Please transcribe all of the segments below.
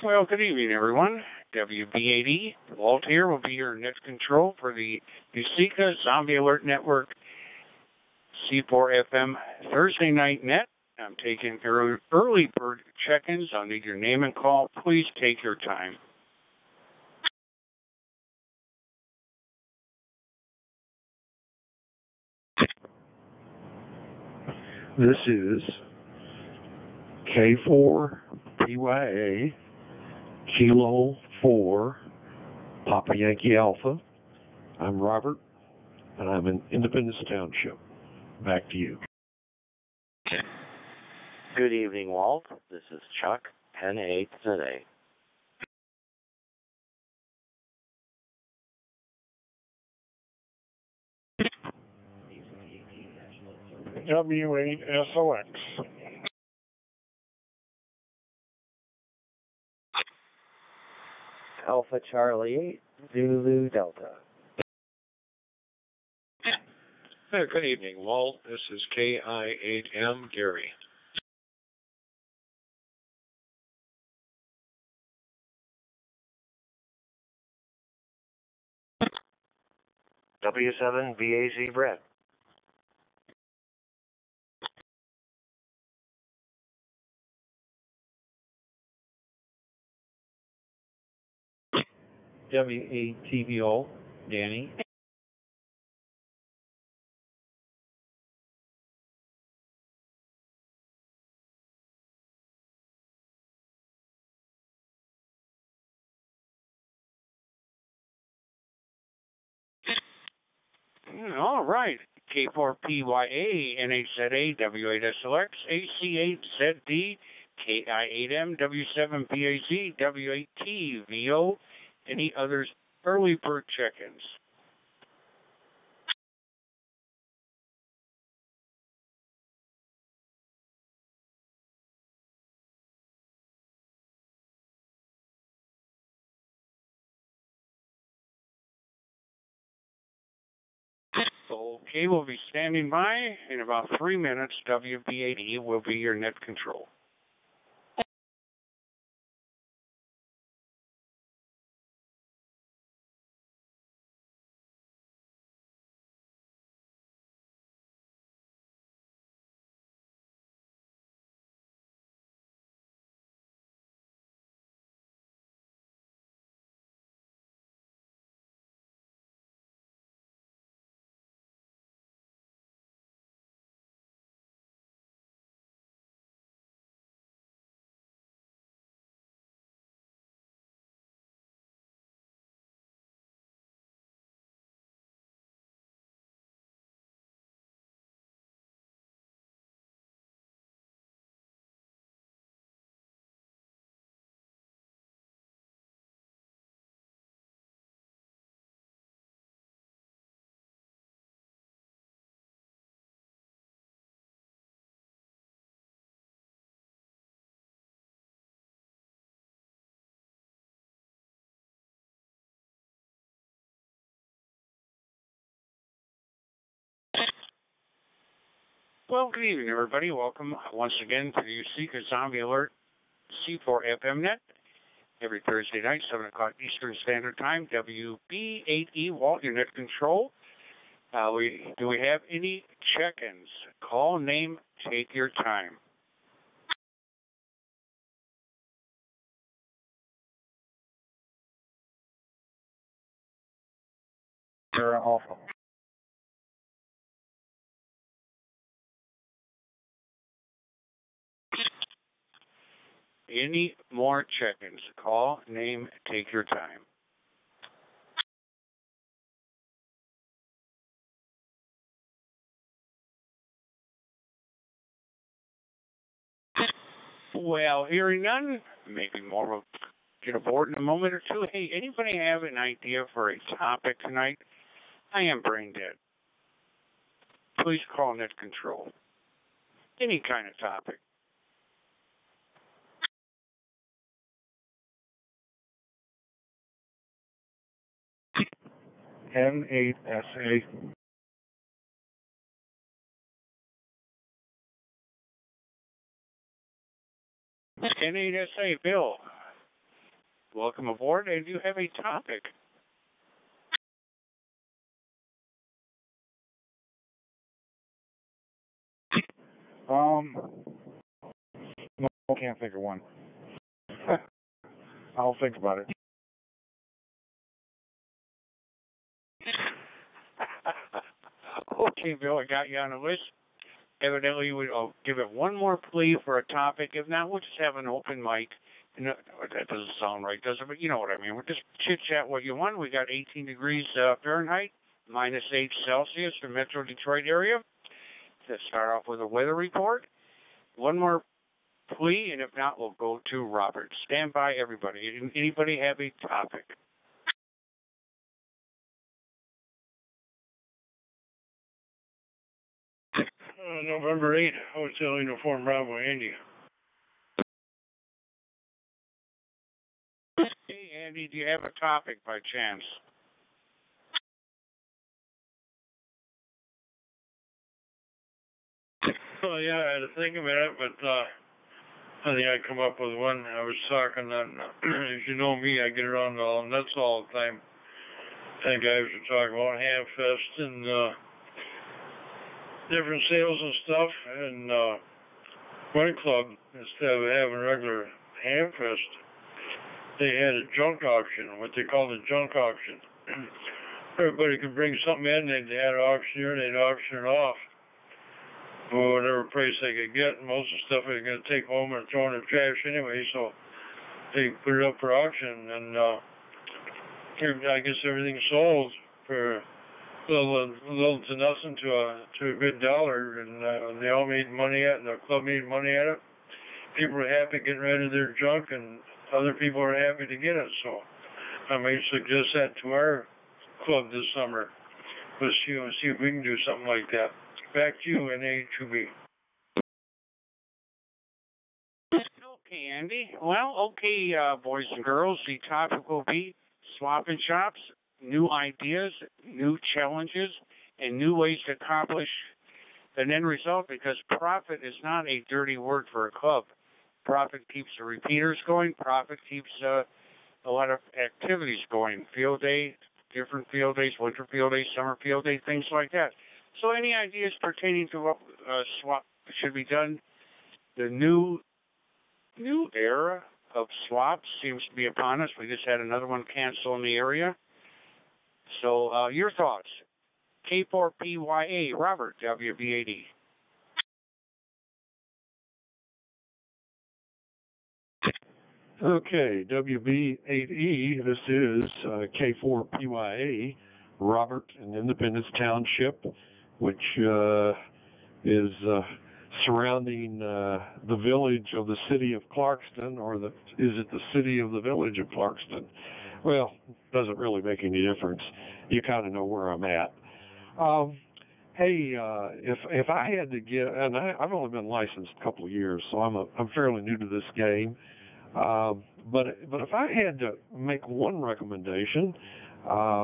Well, good evening, everyone. WB80, Walt here will be your net control for the USECA Zombie Alert Network C4FM Thursday night net. I'm taking early bird check-ins. I'll need your name and call. Please take your time. This is K4PYA Kilo 4 Papa Yankee Alpha. I'm Robert, and I'm in Independence Township. Back to you. Good evening, Walt. This is Chuck, Pen 8 today. W8SOX. Alpha Charlie 8, Zulu Delta. Good evening, Walt. This is KI8M Gary. W7BAZ Brett. W8TVO Danny. All right. K4PYA, NHZA, W8SLX, AC8ZD, KI8M, W7BAZ, W8TVO, any others early bird check-ins. Okay, we'll be standing by. In about 3 minutes, WB80 will be your net control. Well, good evening, everybody. Welcome once again to the USECA Zombie Alert C4FM net. Every Thursday night, 7 o'clock Eastern Standard Time, WB8E, Walt, your net control. Do we have any check-ins? Call, name, take your time. Sarah Alpha. Any more check-ins? Call, name, take your time. Well, hearing none, maybe more will get aboard in a moment or two. Hey, anybody have an idea for a topic tonight? I am brain dead. Please call net control. Any kind of topic. N8SA. N8SA, Bill. Welcome aboard, and you have a topic. No, I can't think of one. I'll think about it. Okay, Bill, I got you on the list. Evidently, I'll give it one more plea for a topic. If not, we'll just have an open mic. No, that doesn't sound right, does it? But you know what I mean. We'll just chit-chat what you want. We got 18 degrees Fahrenheit, -8 Celsius for Metro Detroit area. To start off with a weather report. One more plea, and if not, we'll go to Robert. Stand by, everybody. Anybody have a topic? November 8th, Hotel Uniform Bravo, India. Hey, Andy, do you have a topic by chance? Well, yeah, I had to think about it, but I think I come up with one. I was talking on, as you know me, I get around all nuts all the time. I think I was talking about Hamfest and different sales and stuff, and one club, instead of having regular Hamfest, they had a junk auction, what they called a junk auction. Everybody could bring something in, they'd had an auctioneer, they'd auction it off for whatever price they could get, and most of the stuff they were going to take home and throw in the trash anyway, so they put it up for auction, and I guess everything sold for little to nothing to a good dollar, and they all made money at it, and the club made money at it. People were happy getting rid of their junk, and other people were happy to get it, so I may suggest that to our club this summer. Let's see if we can do something like that. Back to you, NA2B. Okay, Andy. Well, okay, boys and girls, the topic will be swap and shops, new ideas, new challenges, and new ways to accomplish an end result, because profit is not a dirty word for a club. Profit keeps the repeaters going. Profit keeps a lot of activities going. Field day, different field days, winter field days, summer field day, things like that. So any ideas pertaining to what swap should be done? The new era of swaps seems to be upon us. We just had another one cancel in the area. So your thoughts? K4PYA, Robert, WB80. Okay, WB8E, this is K4PYA, Robert in Independence Township, which is surrounding the village of the city of Clarkston, or is it the city of the village of Clarkston? Well, doesn't really make any difference. You kind of know where I'm at. Hey, if I had to give, and I've only been licensed a couple of years, so I'm fairly new to this game. But if I had to make one recommendation,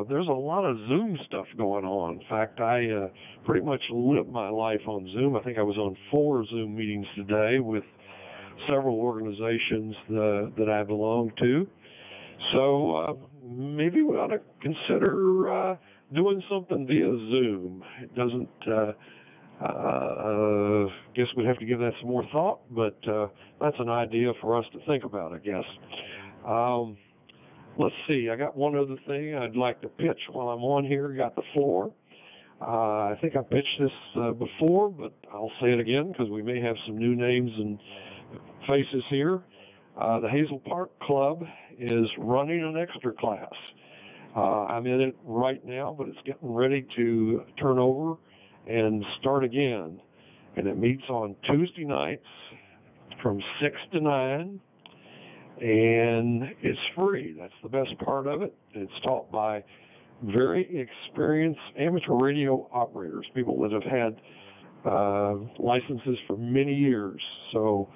there's a lot of Zoom stuff going on. In fact, I pretty much live my life on Zoom. I think I was on 4 Zoom meetings today with several organizations that I belong to. So maybe we ought to consider doing something via Zoom. It doesn't. Guess we'd have to give that some more thought, but that's an idea for us to think about, I guess. Let's see. I got one other thing I'd like to pitch while I'm on here. Got the floor. I think I pitched this before, but I'll say it again because we may have some new names and faces here. The Hazel Park Club is running an extra class. I'm in it right now, but it's getting ready to turn over and start again. And it meets on Tuesday nights from 6 to 9, and it's free. That's the best part of it. It's taught by very experienced amateur radio operators, people that have had licenses for many years. So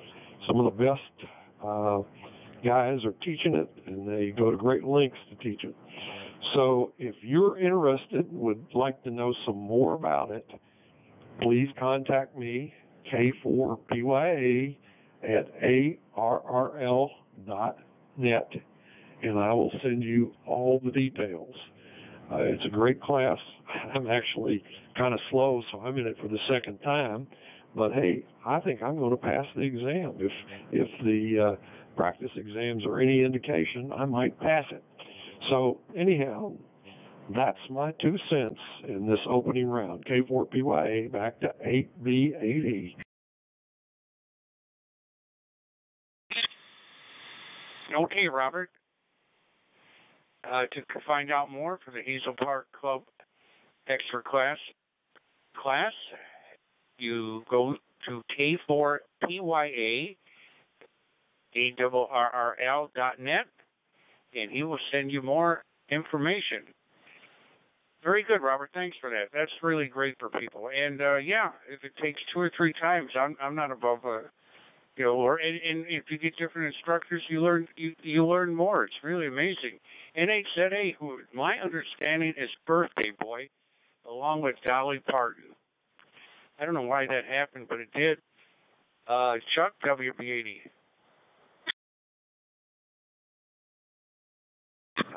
some of the best guys are teaching it, and they go to great lengths to teach it. So if you're interested, would like to know some more about it, please contact me, K4PYA, at ARRL.net, and I will send you all the details. It's a great class. I'm actually kind of slow, so I'm in it for the second time. But hey, I think I'm going to pass the exam. If the practice exams are any indication, I might pass it. So anyhow, that's my 2 cents in this opening round. K4PYA back to 8B8E. Okay, Robert. To find out more for the Hazel Park Club Extra Class, you go to K4PYA, ARRL.net, and he will send you more information. Very good, Robert. Thanks for that. That's really great for people. And yeah, if it takes 2 or 3 times, I'm not above and if you get different instructors, you learn more. It's really amazing. NHZA, who my understanding is Birthday Boy, along with Dolly Parton. I don't know why that happened, but it did. Chuck, WB80.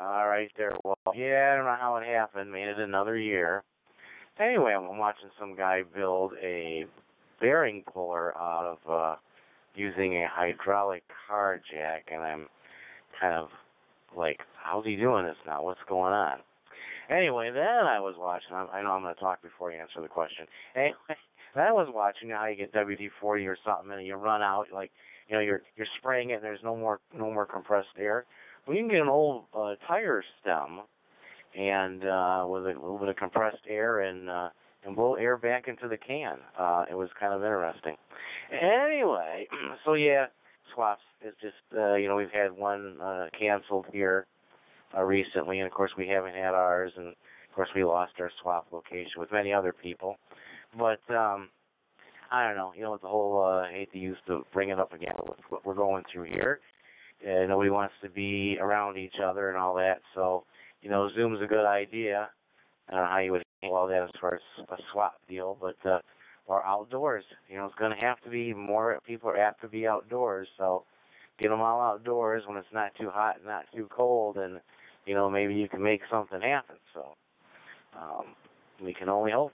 All right there. Well, yeah, I don't know how it happened. Made it another year. Anyway, I'm watching some guy build a bearing puller out of using a hydraulic car jack, and I'm kind of like, how's he doing this now? What's going on? Anyway, then I was watching. I know I'm going to talk before you answer the question. Anyway, then I was watching how you get WD-40 or something, and you run out, like, you're spraying it, and there's no more compressed air. Well, you can get an old tire stem, and with a little bit of compressed air and blow air back into the can. It was kind of interesting. Anyway, so yeah, swaps is just we've had one canceled here recently, and of course we haven't had ours, and of course we lost our swap location with many other people. But I don't know, with the whole I hate to use to bring it up again with what we're going through here. Nobody wants to be around each other and all that, so Zoom's a good idea. I don't know how you would handle all that as far as a swap deal, but or outdoors. It's going to have to be more people have to be outdoors, so get them all outdoors when it's not too hot and not too cold, and maybe you can make something happen. So we can only hope.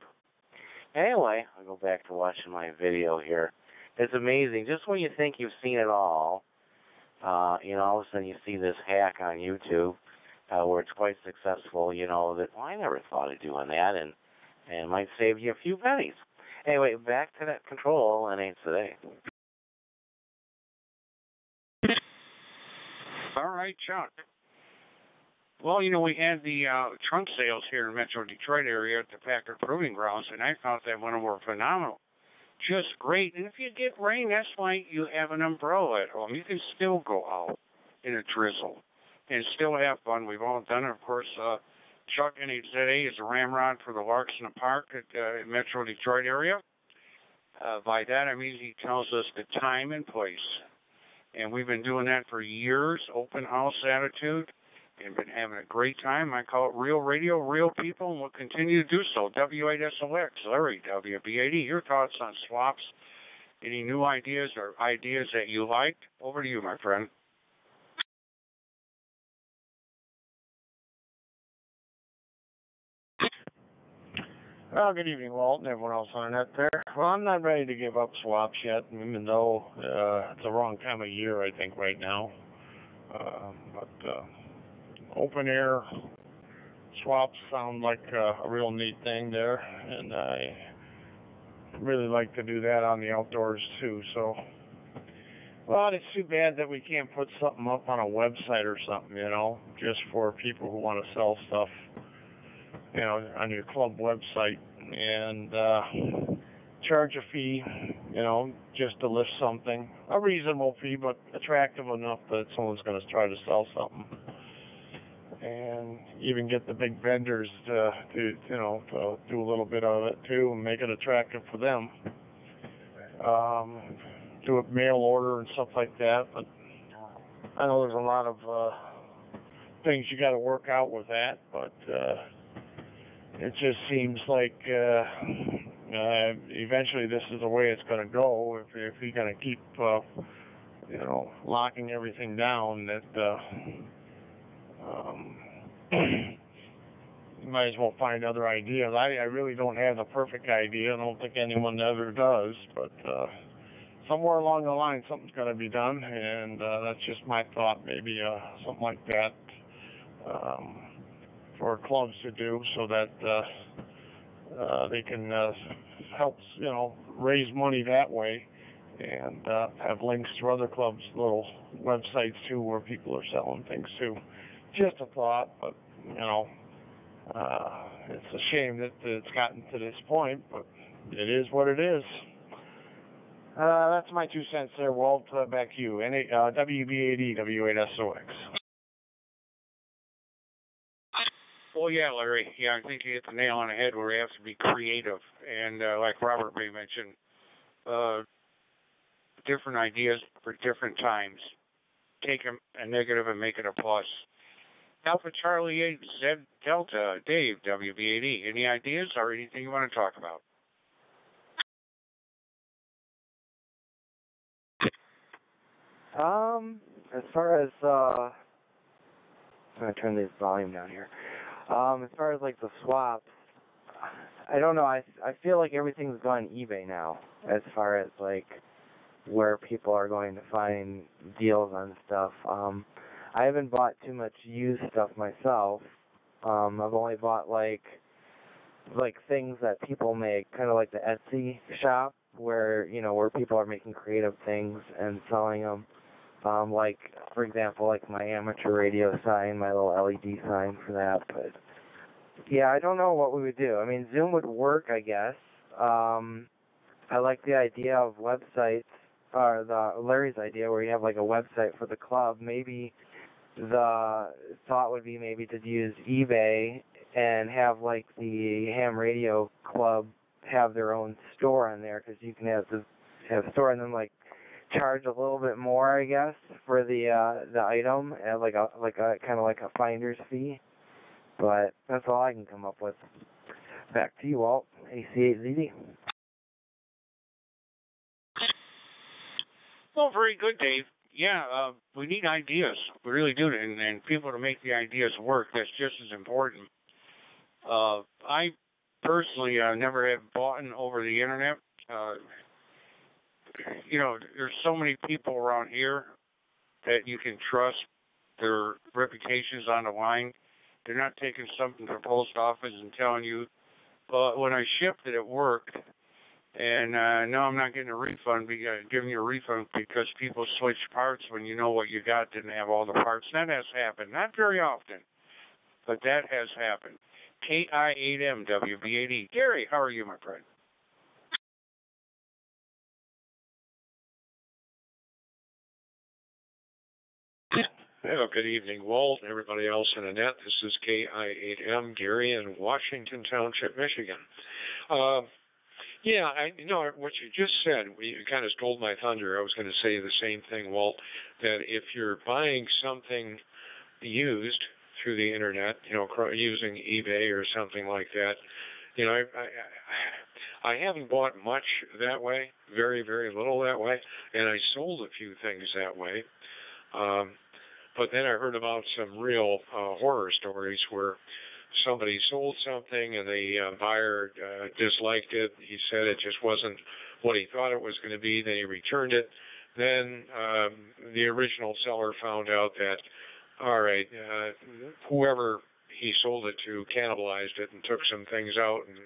Anyway, I'll go back to watching my video here. It's amazing. Just when you think you've seen it all, all of a sudden you see this hack on YouTube where it's quite successful. That I never thought of doing that, and it might save you a few pennies. Anyway, back to that control and ain't today. All right, Chuck. Well, we had the trunk sales here in Metro Detroit area at the Packard Proving Grounds, and I thought that one were phenomenal. Just great. And if you get rain, that's why you have an umbrella at home. You can still go out in a drizzle and still have fun. We've all done it, of course. Chuck NHZA is a ramrod for the Larks in the Park at Metro Detroit area. By that, I mean he tells us the time and place. And we've been doing that for years, open house attitude, and been having a great time. I call it real radio, real people, and we'll continue to do so. W8SOX, Larry, WB80, your thoughts on swaps, any new ideas or ideas that you liked? Over to you, my friend. Well, good evening, Walt, and everyone else on the net there. Well, I'm not ready to give up swaps yet, even though it's the wrong time of year, I think, right now. But open air swaps sound like a real neat thing there, and I really like to do that on the outdoors, too. So, well, it's too bad that we can't put something up on a website or something, just for people who want to sell stuff. On your club website, and charge a fee, just to list something. A reasonable fee, but attractive enough that someone's going to try to sell something. And even get the big vendors to do a little bit of it too, and make it attractive for them. Do a mail order and stuff like that, but I know there's a lot of things you got to work out with that, but it just seems like eventually this is the way it's going to go. If you're going to keep, locking everything down, that You might as well find other ideas. I really don't have the perfect idea. I don't think anyone ever does, but somewhere along the line something's got to be done, and that's just my thought. Maybe something like that for clubs to do, so that they can help, raise money that way, and have links to other clubs, little websites too, where people are selling things too. Just a thought, but it's a shame that it's gotten to this point, but it is what it is. That's my 2 cents there, Walt. Back to you. WB80 W8SOX. Well, yeah, Larry. Yeah, I think you hit the nail on the head where we have to be creative. And like Robert May mentioned, different ideas for different times. Take a negative and make it a plus. Alpha Charlie 8 Z Delta Dave WB80. Any ideas or anything you want to talk about? As far as I'm gonna turn this volume down here. As far as like the swaps, I don't know. I feel like everything's gone eBay now. As far as like where people are going to find deals on stuff. I haven't bought too much used stuff myself. I've only bought like things that people make, kind of like the Etsy shop, where where people are making creative things and selling them. Like, for example, like my amateur radio sign, my little LED sign for that. But yeah, I don't know what we would do. I mean, Zoom would work, I guess. I like the idea of websites, or Larry's idea where you have like a website for the club. Maybe the thought would be maybe to use eBay and have like the ham radio club have their own store on there, because you can have a store and then like charge a little bit more, I guess, for the item, and like a kind of like a finder's fee. But that's all I can come up with. Back to you, Walt. AC8ZD. Well, very good, Dave. Yeah, we need ideas. We really do, and people to make the ideas work. That's just as important. I personally never have bought over the internet. There's so many people around here that you can trust. Their reputation's on the line. They're not taking something to the post office and telling you, but when I shipped it, it worked. And no, I'm not getting a refund, giving you a refund because people switch parts when you know what you got didn't have all the parts. That has happened. Not very often, but that has happened. KI8M WB80. Gary, how are you, my friend? Well, good evening, Walt, and everybody else in the net. This is KI8M, Gary in Washington Township, Michigan. Yeah, what you just said, you kind of stole my thunder. I was going to say the same thing, Walt, that if you're buying something used through the internet, using eBay or something like that, I haven't bought much that way, very, very little that way, and I sold a few things that way. But then I heard about some real horror stories where somebody sold something and the buyer disliked it. He said it just wasn't what he thought it was going to be. Then he returned it. Then the original seller found out that, all right, whoever he sold it to cannibalized it and took some things out and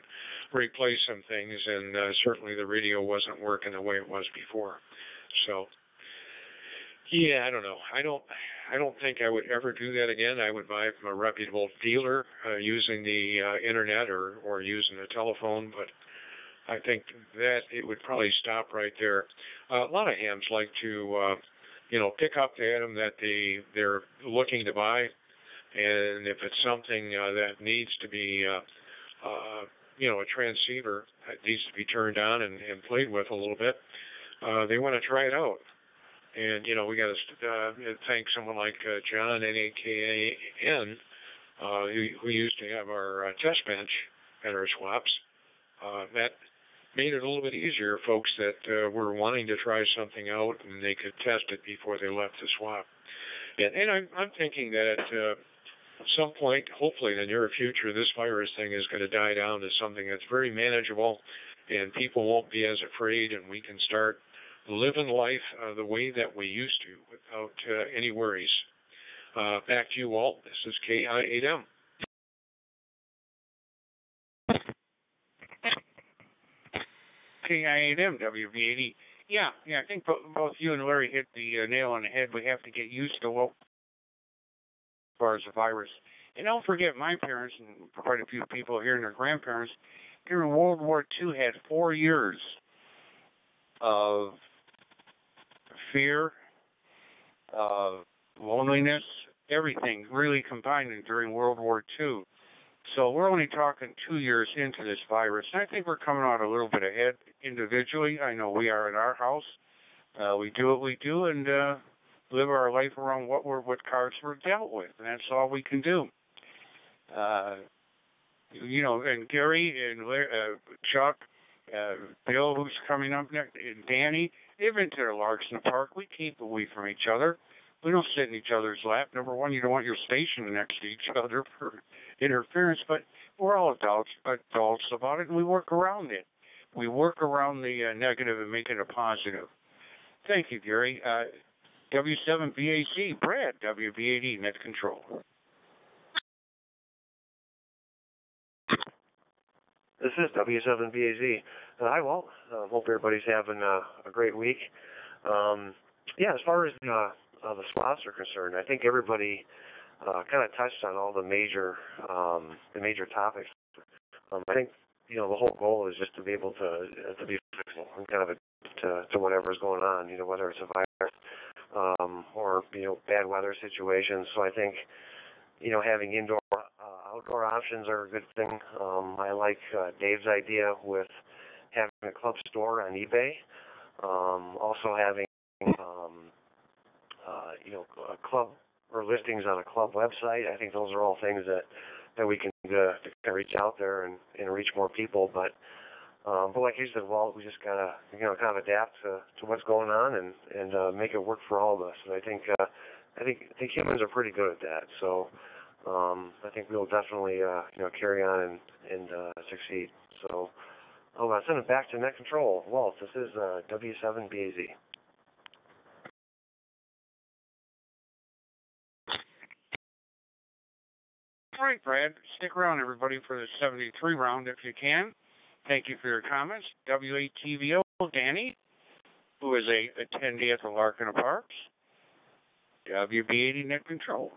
replaced some things, and certainly the radio wasn't working the way it was before. So, yeah, I don't know. I don't think I would ever do that again. I would buy from a reputable dealer using the internet or using a telephone, but I think that it would probably stop right there. A lot of hams like to, pick up the item that they're looking to buy, and if it's something that needs to be, a transceiver that needs to be turned on and played with a little bit, they want to try it out. And, we got to thank someone like John, N-A-K-A-N, who used to have our test bench at our swaps. That made it a little bit easier, folks that were wanting to try something out, and they could test it before they left the swap. And I'm thinking that at some point, hopefully in the near future, this virus thing is going to die down to something that's very manageable, and people won't be as afraid, and we can start living life the way that we used to without any worries. Back to you, Walt. This is KI8M. KI8M, WV80. Yeah, I think both you and Larry hit the nail on the head. We have to get used to what, as far as the virus. And don't forget, my parents, and quite a few people here and their grandparents, during World War II had 4 years of fear, of loneliness, everything really combined during World War II. So we're only talking 2 years into this virus, and I think we're coming out a little bit ahead individually. I know we are at our house. We do what we do and live our life around what cards we're dealt with, and that's all we can do. And Gary and Chuck, Bill, who's coming up next, and Danny, they've been to the larks in the park. We keep away from each other. We don't sit in each other's lap. Number one, you don't want your station next to each other for interference, but we're all adults about it, and we work around it. We work around the negative and make it a positive. Thank you, Gary. W7BAC, Brad, WB80, Net Control. This is W7BAZ. Hi, Walt. Hope everybody's having a great week. As far as the swaps are concerned, I think everybody kind of touched on all the major topics. I think the whole goal is just to be able to be flexible and kind of adapt to whatever's going on. Whether it's a virus or bad weather situations. So I think having indoor outdoor options are a good thing. I like Dave's idea with having a club store on eBay. Also having a club or listings on a club website. I think those are all things that we can reach out there and reach more people. But like you said, Walt, we just gotta kind of adapt to what's going on and make it work for all of us. And I think humans are pretty good at that. So I think we'll definitely carry on and succeed. So I'll send it back to Net Control. Walt, this is W7BAZ. All right, Brad. Stick around, everybody, for the 73 round if you can. Thank you for your comments. W8TVO, Danny, who is a attendee at the Larkin Parks. WB80 Net Control.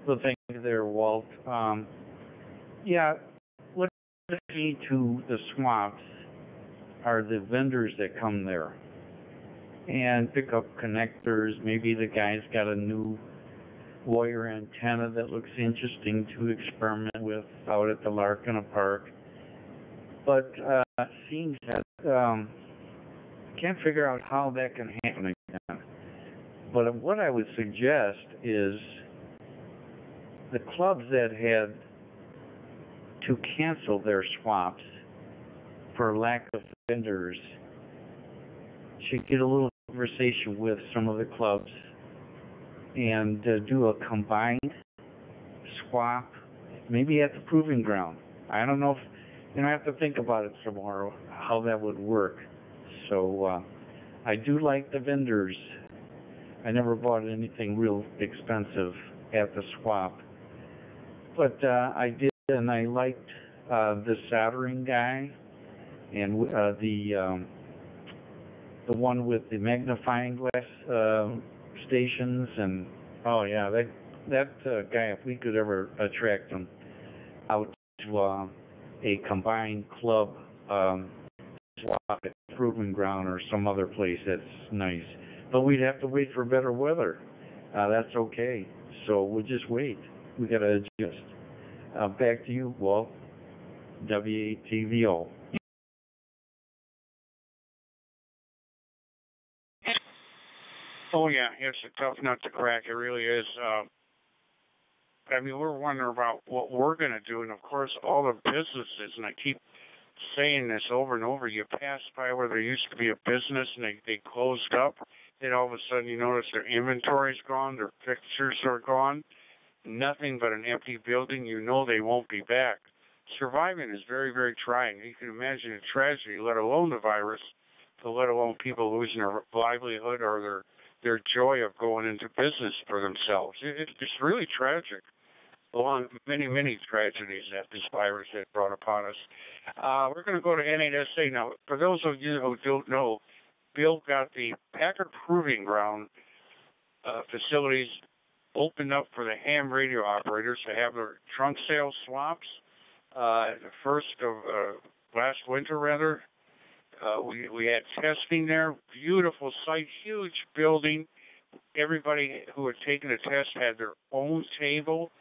So thank you there, Walt. What the key to the swaps are the vendors that come there and pick up connectors. Maybe the guy's got a new wire antenna that looks interesting to experiment with out at the Larkin Park. But it seems that can't figure out how that can happen again. But what I would suggest is the clubs that had to cancel their swaps for lack of vendors should get a little conversation with some of the clubs and do a combined swap, maybe at the proving ground. I don't know if, I have to think about it some more, how that would work. So I do like the vendors. I never bought anything real expensive at the swap. But I did, and I liked the soldering guy and the one with the magnifying glass stations, and that guy, if we could ever attract him out to a combined club swap at Proving Ground or some other place, that's nice. But we'd have to wait for better weather. That's okay. So we'll just wait. We got to adjust. Back to you, Walt. W8TVO. Oh, yeah, it's a tough nut to crack. It really is. We're wondering about what we're going to do, and of course, all the businesses, and I keep saying this over and over. You pass by where there used to be a business and they closed up, and all of a sudden you notice their inventory's gone, their fixtures are gone, nothing but an empty building. You know they won't be back. Surviving is very, very trying. You can imagine a tragedy, let alone the virus, let alone people losing their livelihood or their joy of going into business for themselves. It's really tragic. Along many, many tragedies that this virus has brought upon us. We're going to go to NHSA now. For those of you who don't know, Bill got the Packard Proving Ground facilities opened up for the ham radio operators to have their trunk sale swaps. The first of last winter, rather. We had testing there. Beautiful site, huge building. Everybody who had taken a test had their own table.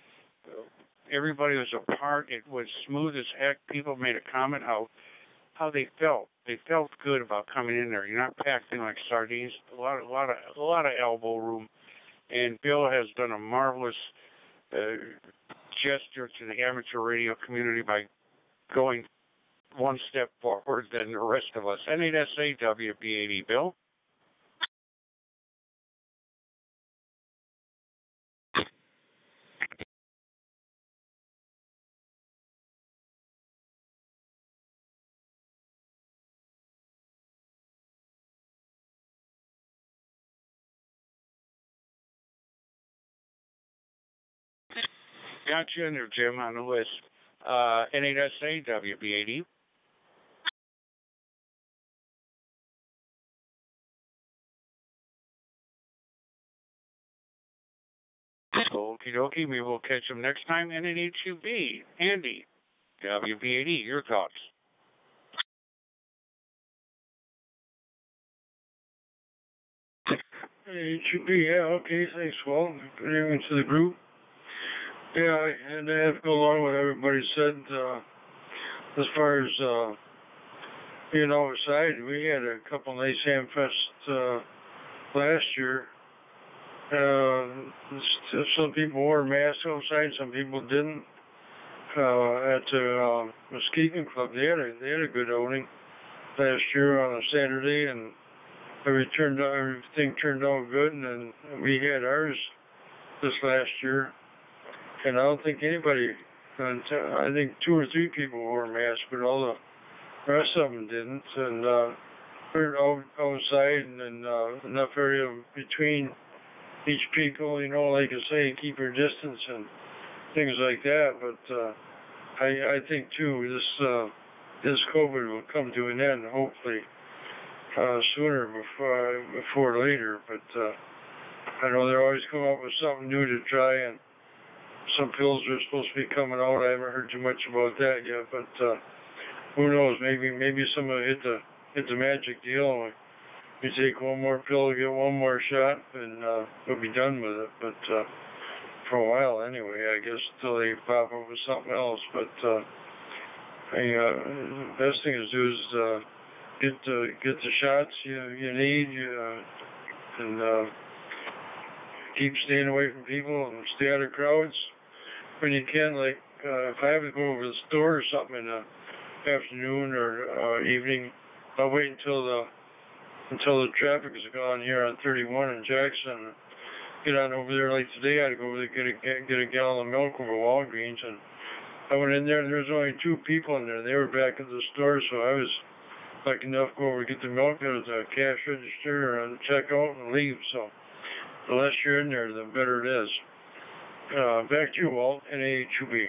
Everybody was apart. It was smooth as heck. People made a comment how they felt. They felt good about coming in there. You're not packed in like sardines. A lot of elbow room. And Bill has done a marvelous gesture to the amateur radio community by going one step forward than the rest of us. NHSA WB80, Bill. Got you in there, Jim, on the list. NHSA WB80. Okie dokie, maybe we'll catch him next time. NHUB, Andy, WB80, your thoughts. HUB, yeah, okay, thanks, Walt. Good evening to the group. Yeah, and I have to go along with what everybody said. As far as being outside, we had a couple nice ham fests last year. Some people wore masks outside, some people didn't. At the Muskegon Club, they had a good outing last year on a Saturday, and everything turned out good. And then we had ours this last year, and I don't think anybody. I think 2 or 3 people wore masks, but all the rest of them didn't. And we're outside and enough area between each people, like I say, keep your distance and things like that. But I think too, this COVID will come to an end, hopefully sooner before later. But I know they're always coming up with something new to try, and some pills are supposed to be coming out. I haven't heard too much about that yet, but who knows? Maybe somebody hit the magic deal. We take one more pill, get one more shot, and we'll be done with it. But for a while, anyway, I guess until they pop up with something else. But the best thing to do is get the shots you need, and keep staying away from people and stay out of crowds when you can. Like if I have to go over to the store or something in the afternoon or evening, I'll wait until the traffic is gone here on 31 in Jackson. Get on over there. Like today, I had to go over there get a gallon of milk over Walgreens, and I went in there and there was only 2 people in there. They were back at the store, so I was lucky enough to go over and get the milk out of the cash register and check out and leave. So the less you're in there, the better it is. Back to you, Walt, NHUB.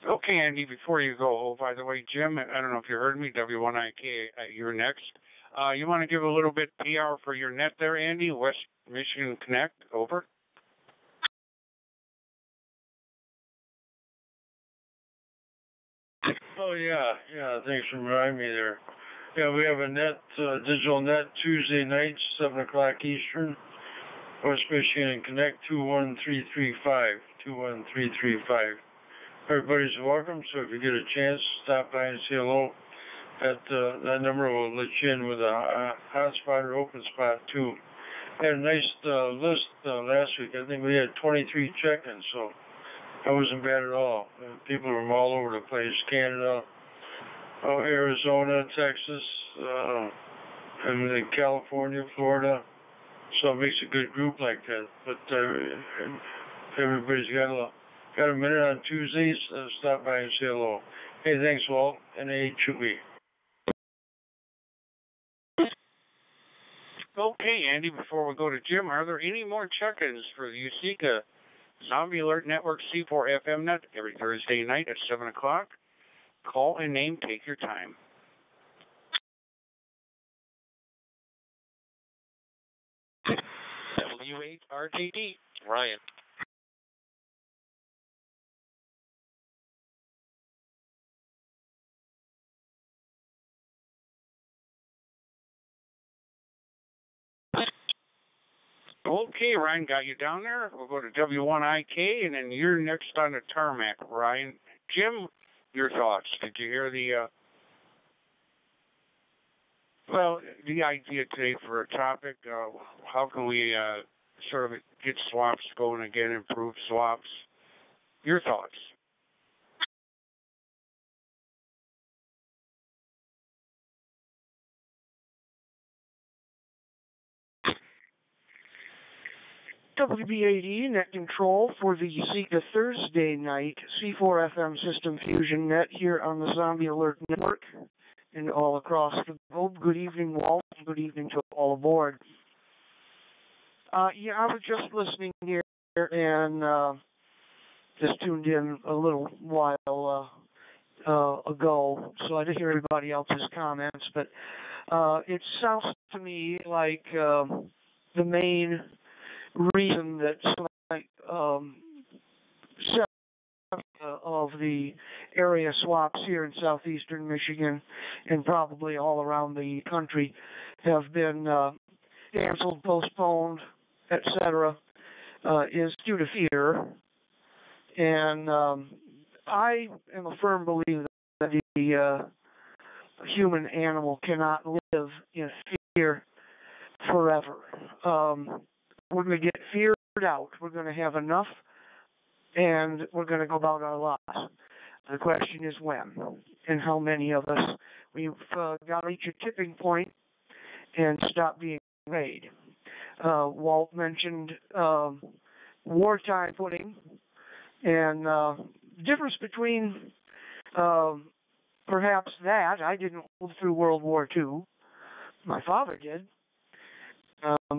Okay, Andy, before you go, by the way, Jim, I don't know if you heard me, W1IK, you're next. You want to give a little bit PR for your net there, Andy? West Michigan Connect, over. Oh, yeah, thanks for reminding me there. Yeah, we have a net, digital net, Tuesday nights, 7 o'clock Eastern, West Michigan Connect, 21335, 21335. Everybody's welcome, so if you get a chance, stop by and say hello. That number will let you in with a hotspot or open spot, too. Had a nice list last week. I think we had 23 check-ins, so That wasn't bad at all. People from all over the place, Canada, Arizona, Texas, and then California, Florida. So it makes a good group like that. But everybody's got a minute on Tuesdays, stop by and say hello. Hey, thanks, Walt, and hey, Chewy. Okay, Andy, before we go to Jim, are there any more check-ins for the USECA Zombie Alert Network C4 FM net every Thursday night at 7 o'clock? Call and name, take your time. W8RJD, Ryan. Okay, Ryan, got you down there. We'll go to W1IK, and then you're next on the tarmac, Ryan. Jim, your thoughts. Did you hear the idea today for a topic? How can we sort of get swaps going again, improve swaps? Your thoughts. WB80 net control for the USECA Thursday night C4 FM system fusion net here on the Zombie Alert Network and all across the globe. Good evening, Walt. Good evening to all aboard. I was just listening here and just tuned in a little while ago, so I didn't hear everybody else's comments, but it sounds to me like the main reason that of the area swaps here in southeastern Michigan and probably all around the country have been canceled, postponed, etc., is due to fear. And I am a firm believer that the human animal cannot live in fear forever. We're going to get feared out. We're going to have enough, and we're going to go about our lives. The question is when and how many of us. We've got to reach a tipping point and stop being afraid. Walt mentioned wartime footing, and the difference between perhaps that, I didn't live through World War II. My father did,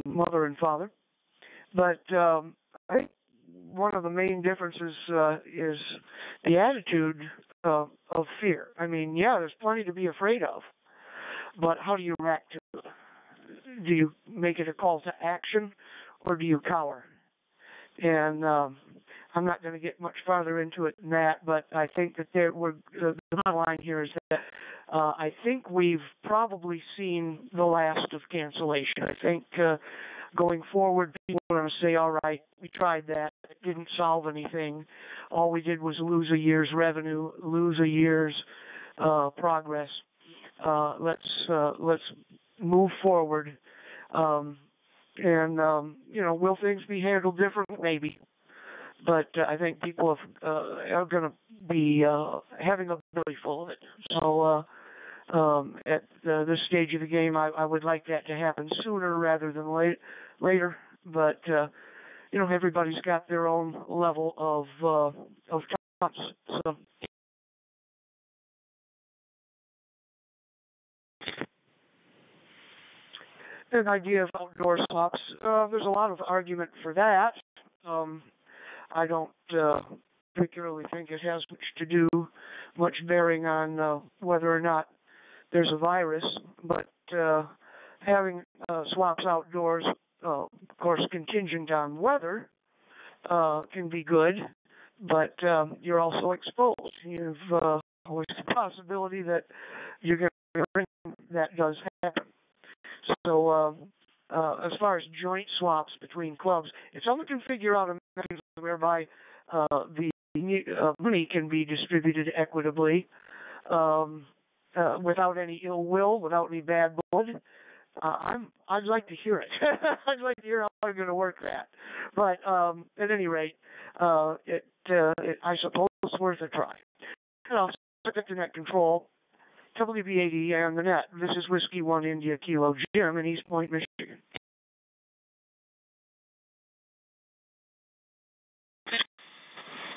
mother and father. But I think one of the main differences is the attitude of fear. I mean, yeah, there's plenty to be afraid of, but how do you react to it? Do you make it a call to action, or do you cower? And I'm not going to get much farther into it than that, but I think that the bottom line here is that I think we've probably seen the last of cancellation. I think going forward, people are going to say, all right, we tried that. It didn't solve anything. All we did was lose a year's revenue, lose a year's progress. Let's move forward. Will things be handled differently? Maybe. But I think people are going to be having a belly full of it. So at this stage of the game, I would like that to happen sooner rather than later. But everybody's got their own level of tolerance. So. An idea of outdoor swaps. There's a lot of argument for that. I don't particularly think it has much bearing on whether or not there's a virus, but having swaps outdoors, of course, contingent on weather, can be good, but you're also exposed. You've always the possibility that you're going to bring that does happen. So as far as joint swaps between clubs, if someone can figure out a mechanism whereby the money can be distributed equitably without any ill will, without any bad blood, I'd like to hear it. I'd like to hear how are going to work that. But at any rate, I suppose it's worth a try. And also, Internet Control, WB80 on the net. This is Whiskey 1 India Kilo Jim in East Point, Michigan.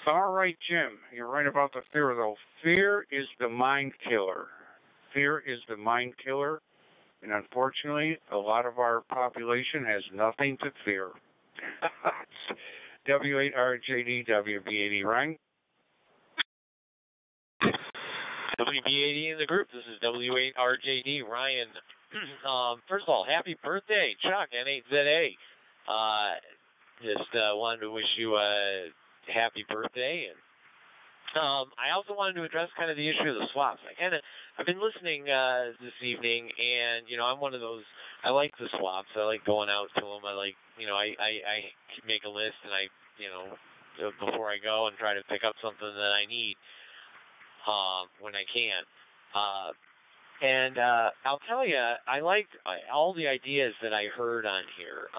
All right, Jim, you're right about the fear, though. Fear is the mind killer. Fear is the mind killer, and unfortunately, a lot of our population has nothing to fear. W8RJD, WB80, Ryan. WB80 in the group. This is W8RJD, Ryan. First of all, happy birthday, Chuck, N8ZA. Just wanted to wish you a happy birthday. And I also wanted to address kind of the issue of the swaps. I've been listening this evening, and I'm one of those. I like the swaps. I like going out to them. I like, I make a list, and I before I go and try to pick up something that I need when I can. And I'll tell you, I liked all the ideas that I heard on here.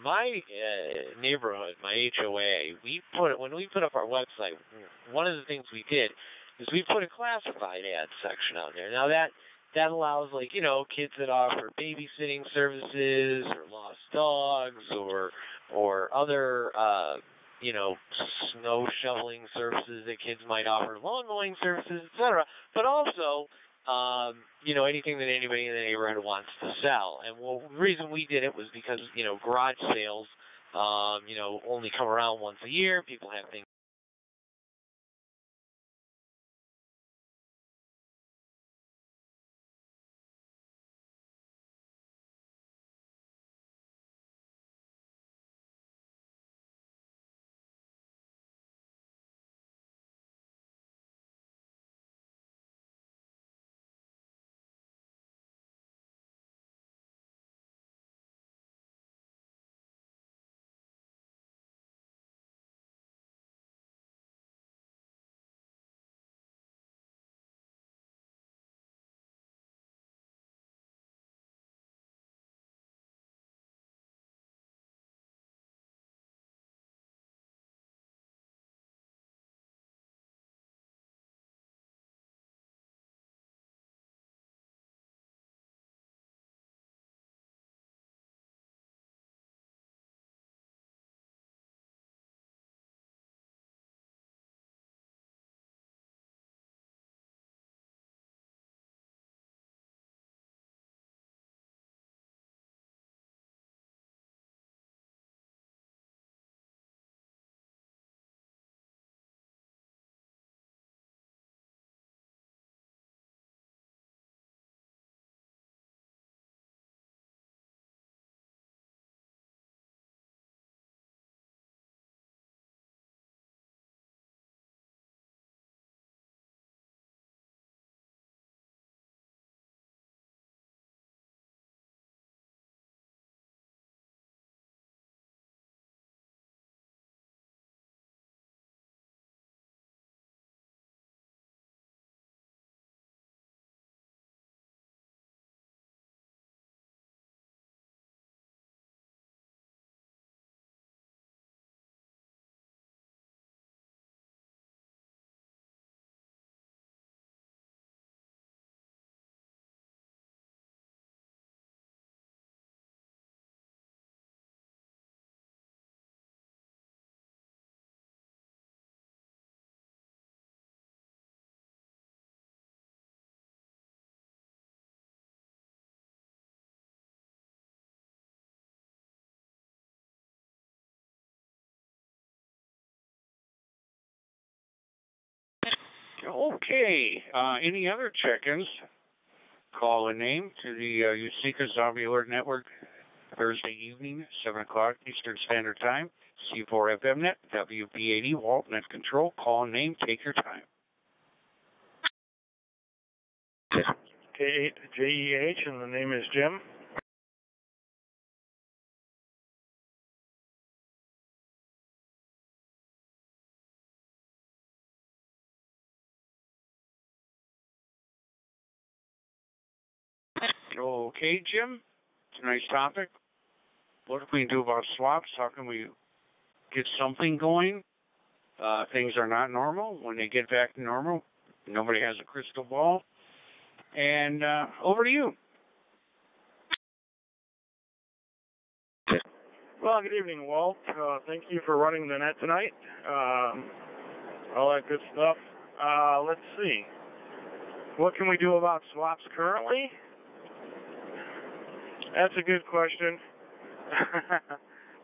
My neighborhood, my HOA, when we put up our website, one of the things we did is we put a classified ad section on there. Now that allows, kids that offer babysitting services or lost dogs or other snow shoveling services that kids might offer, lawn mowing services, etc. But also anything that anybody in the neighborhood wants to sell. And the reason we did it was because, garage sales, only come around once a year. People have things. Okay. Any other check-ins? Call a name to the USECA Zombie Alert Network Thursday evening, 7 o'clock Eastern Standard Time. C4 FM Net, WB80 Walt Net Control. Call a name. Take your time. K8JEH, and the name is Jim. Okay, Jim. Tonight's topic. what can we do about swaps? How can we get something going? Things are not normal. When they get back to normal, nobody has a crystal ball. And over to you. Well, good evening, Walt. Thank you for running the net tonight. All that good stuff. Let's see. What can we do about swaps currently? That's a good question.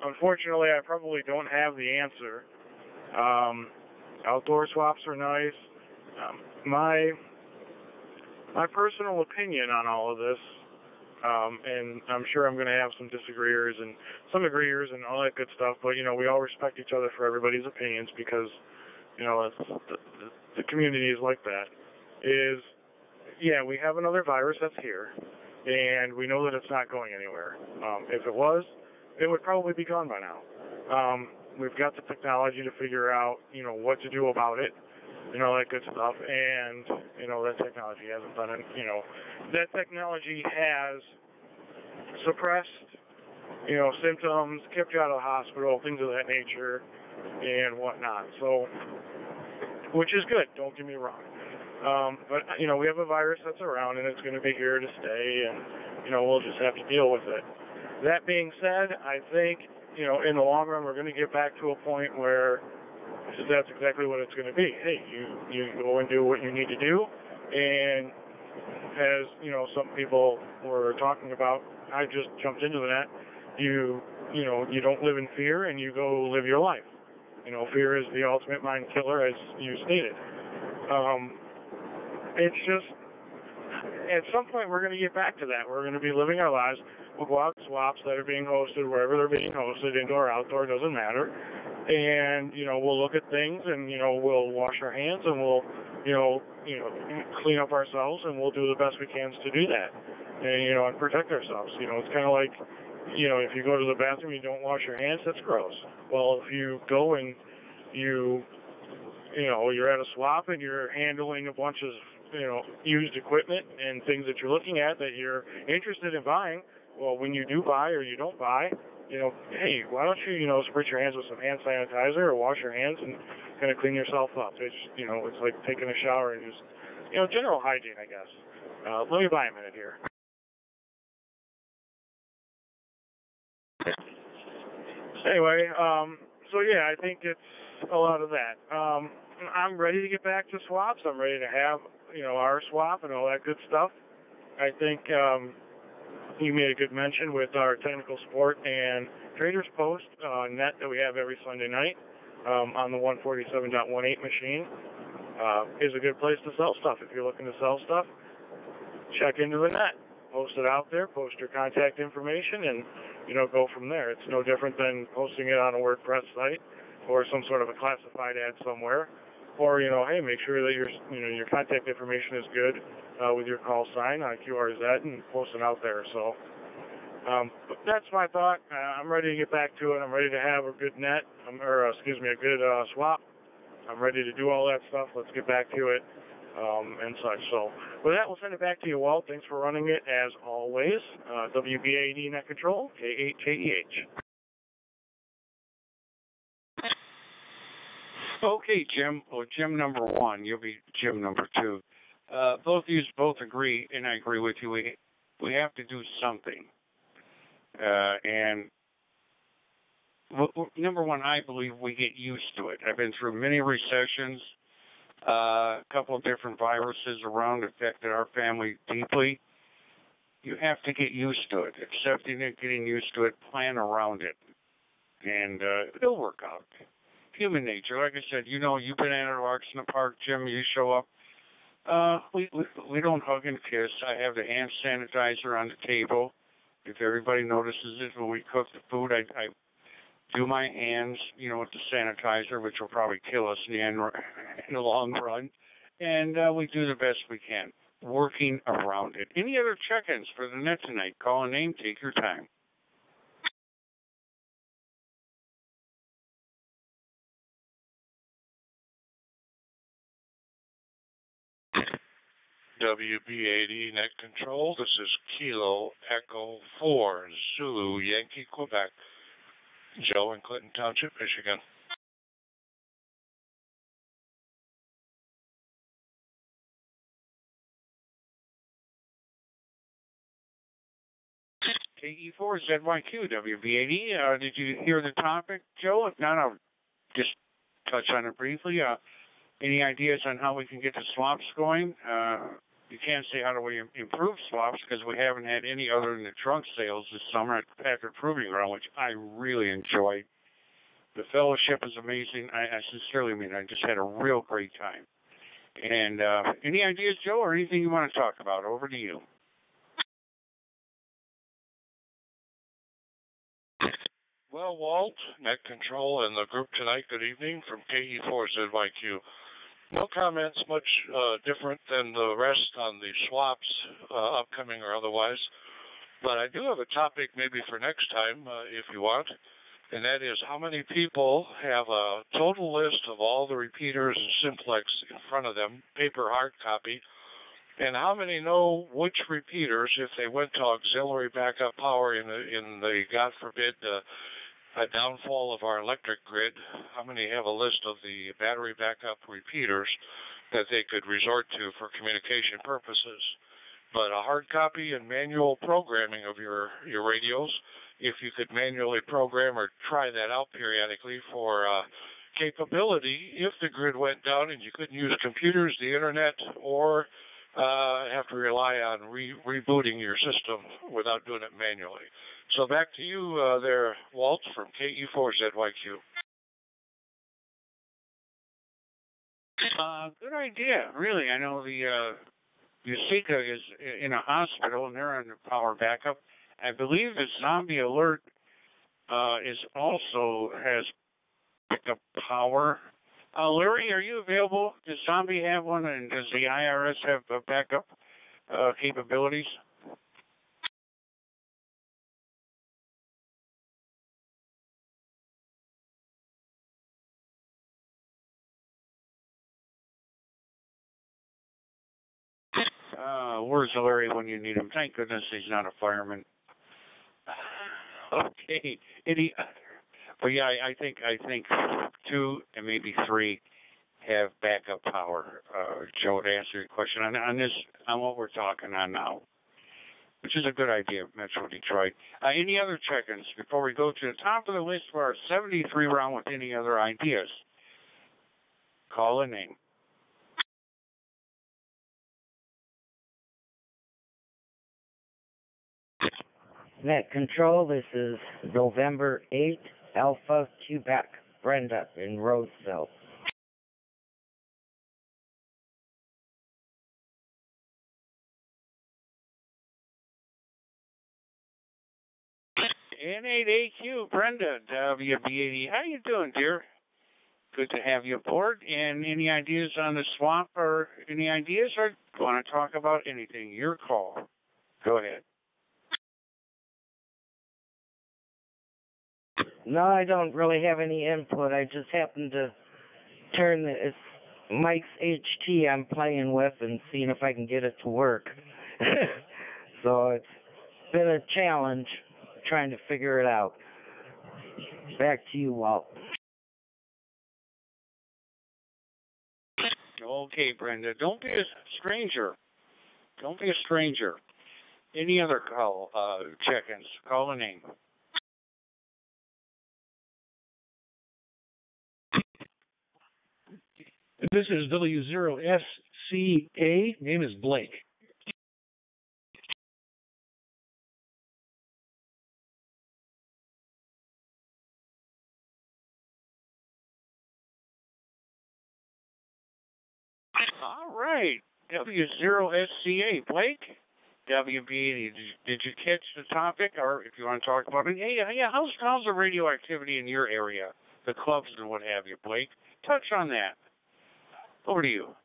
Unfortunately, I probably don't have the answer. Outdoor swaps are nice. My personal opinion on all of this, and I'm sure I'm going to have some disagreeers and some agreeers and all that good stuff, but, we all respect each other for everybody's opinions because, the community is like that, is, yeah, we have another virus that's here, and we know that it's not going anywhere. If it was, it would probably be gone by now. We've got the technology to figure out, what to do about it, and all that good stuff, and, that technology hasn't done it, that technology has suppressed, symptoms, kept you out of the hospital, things of that nature, and whatnot, so, which is good, don't get me wrong. But, we have a virus that's around, and it's going to be here to stay, and, we'll just have to deal with it. That being said, I think, in the long run, we're going to get back to a point where that's exactly what it's going to be. Hey, you go and do what you need to do, and as, some people were talking about, I just jumped into that, you don't live in fear, and you go live your life. Fear is the ultimate mind killer, as you stated. It's just, at some point, we're going to get back to that. We're going to be living our lives. We'll go out to swaps that are being hosted, wherever they're being hosted, indoor, outdoor, doesn't matter. And, we'll look at things, and, we'll wash our hands, and we'll, clean up ourselves, and we'll do the best we can to do that. And, protect ourselves. It's kind of like, if you go to the bathroom, you don't wash your hands, that's gross. Well, if you go and you're at a swap and you're handling a bunch of, used equipment and things that you're looking at that you're interested in buying, well, when you do buy or you don't buy, hey, why don't you, spritz your hands with some hand sanitizer or wash your hands and kind of clean yourself up. It's, it's like taking a shower and just, general hygiene, I guess. Let me buy a minute here. Anyway, so yeah, I think it's a lot of that. I'm ready to get back to swaps. I'm ready to have, our swap and all that good stuff. I think you made a good mention with our technical support and traders post net that we have every Sunday night on the 147.18 machine is a good place to sell stuff. If you're looking to sell stuff, check into the net. Post it out there, post your contact information, and, go from there. It's no different than posting it on a WordPress site or some sort of a classified ad somewhere. Or, hey, make sure that your contact information is good with your call sign on QRZ and post it out there. So that's my thought. I'm ready to get back to it. I'm ready to have a good net, a good swap. I'm ready to do all that stuff. Let's get back to it and such. So with that, we'll send it back to you, Walt. Thanks for running it, as always. WBAD Net Control, K8KEH. Okay, Jim. Well, Jim number one. You'll be Jim number two. Both of you agree, and I agree with you. We have to do something. And number one, I believe we get used to it. I've been through many recessions. A couple of different viruses around affected our family deeply. You have to get used to it. Accepting it, getting used to it, plan around it. And it'll work out. Human nature. Like I said, you've been at our Larks in the Park, Jim, you show up. We don't hug and kiss. I have the hand sanitizer on the table. If everybody notices it when we cook the food, I do my hands, with the sanitizer, which will probably kill us in the long run. And we do the best we can, working around it. Any other check-ins for the net tonight? Call a name, take your time. WB80 net control. This is Kilo Echo 4 Zulu Yankee Quebec. Joe in Clinton Township, Michigan. KE4ZYQ WB80. Did you hear the topic, Joe? If not, I'll just touch on it briefly. Any ideas on how we can get the swaps going? You can't say how do we improve swaps because we haven't had any other than the trunk sales this summer at Packard Proving Ground, which I really enjoyed. The fellowship is amazing. I sincerely mean I just had a real great time. And any ideas, Joe, or anything you want to talk about? Over to you. Well, Walt, net control, and the group tonight, good evening from KE4ZYQ. No comments much different than the rest on the swaps, upcoming or otherwise. But I do have a topic maybe for next time, if you want, and that is how many people have a total list of all the repeaters and simplex in front of them, paper hard copy, and how many know which repeaters, if they went to auxiliary backup power in the God forbid, a downfall of our electric grid, how many have a list of the battery backup repeaters that they could resort to for communication purposes. But a hard copy and manual programming of your radios, if you could manually program or try that out periodically for capability, if the grid went down and you couldn't use computers, the internet, or have to rely on rebooting your system without doing it manually. So back to you there, Walt, from KE4ZYQ. Good idea, really. I know the USECA is in a hospital and they're under power backup. I believe the Zombie Alert is also has backup power. Larry, are you available? Does Zombie have one, and does the IRS have backup capabilities? Where's Larry when you need him? Thank goodness he's not a fireman. Okay. But yeah, I think two and maybe three have backup power. Joe, to answer your question on what we're talking on now, which is a good idea, Metro Detroit. Any other check-ins before we go to the top of the list for our 73 round with any other ideas? Call a name. Net control, this is November 8th, Alpha, Quebec, Brenda in Roseville. N8AQ, Brenda, WB80. How you doing, dear? Good to have you aboard. And any ideas on the swamp or any ideas, or want to talk about anything? Your call. Go ahead. No, I don't really have any input. I just happened to turn it's Mike's HT I'm playing with and seeing if I can get it to work. So it's been a challenge trying to figure it out. Back to you, Walt. Okay, Brenda. Don't be a stranger. Don't be a stranger. Any other call, check-ins? Call a name. This is W0SCA. Name is Blake. All right. W0SCA. Blake? WB, did you catch the topic, or if you want to talk about it? Yeah. How's the radio activity in your area, the clubs and what have you, Blake? Touch on that. Over to you.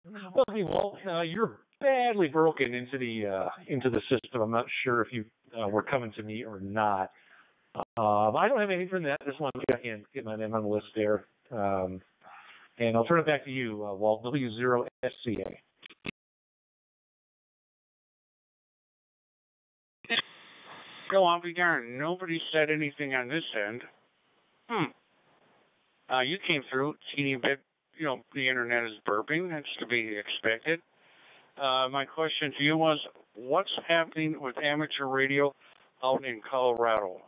Well, hey, Walt, you're badly broken into the system. I'm not sure if you were coming to me or not. I don't have anything from that. I just wanted to check in, get my name on the list there. And I'll turn it back to you, Walt, W0SCA. Go on, be darned. Nobody said anything on this end. You came through teeny bit. You know, the internet is burping. That's to be expected. My question to you was, what's happening with amateur radio out in Colorado?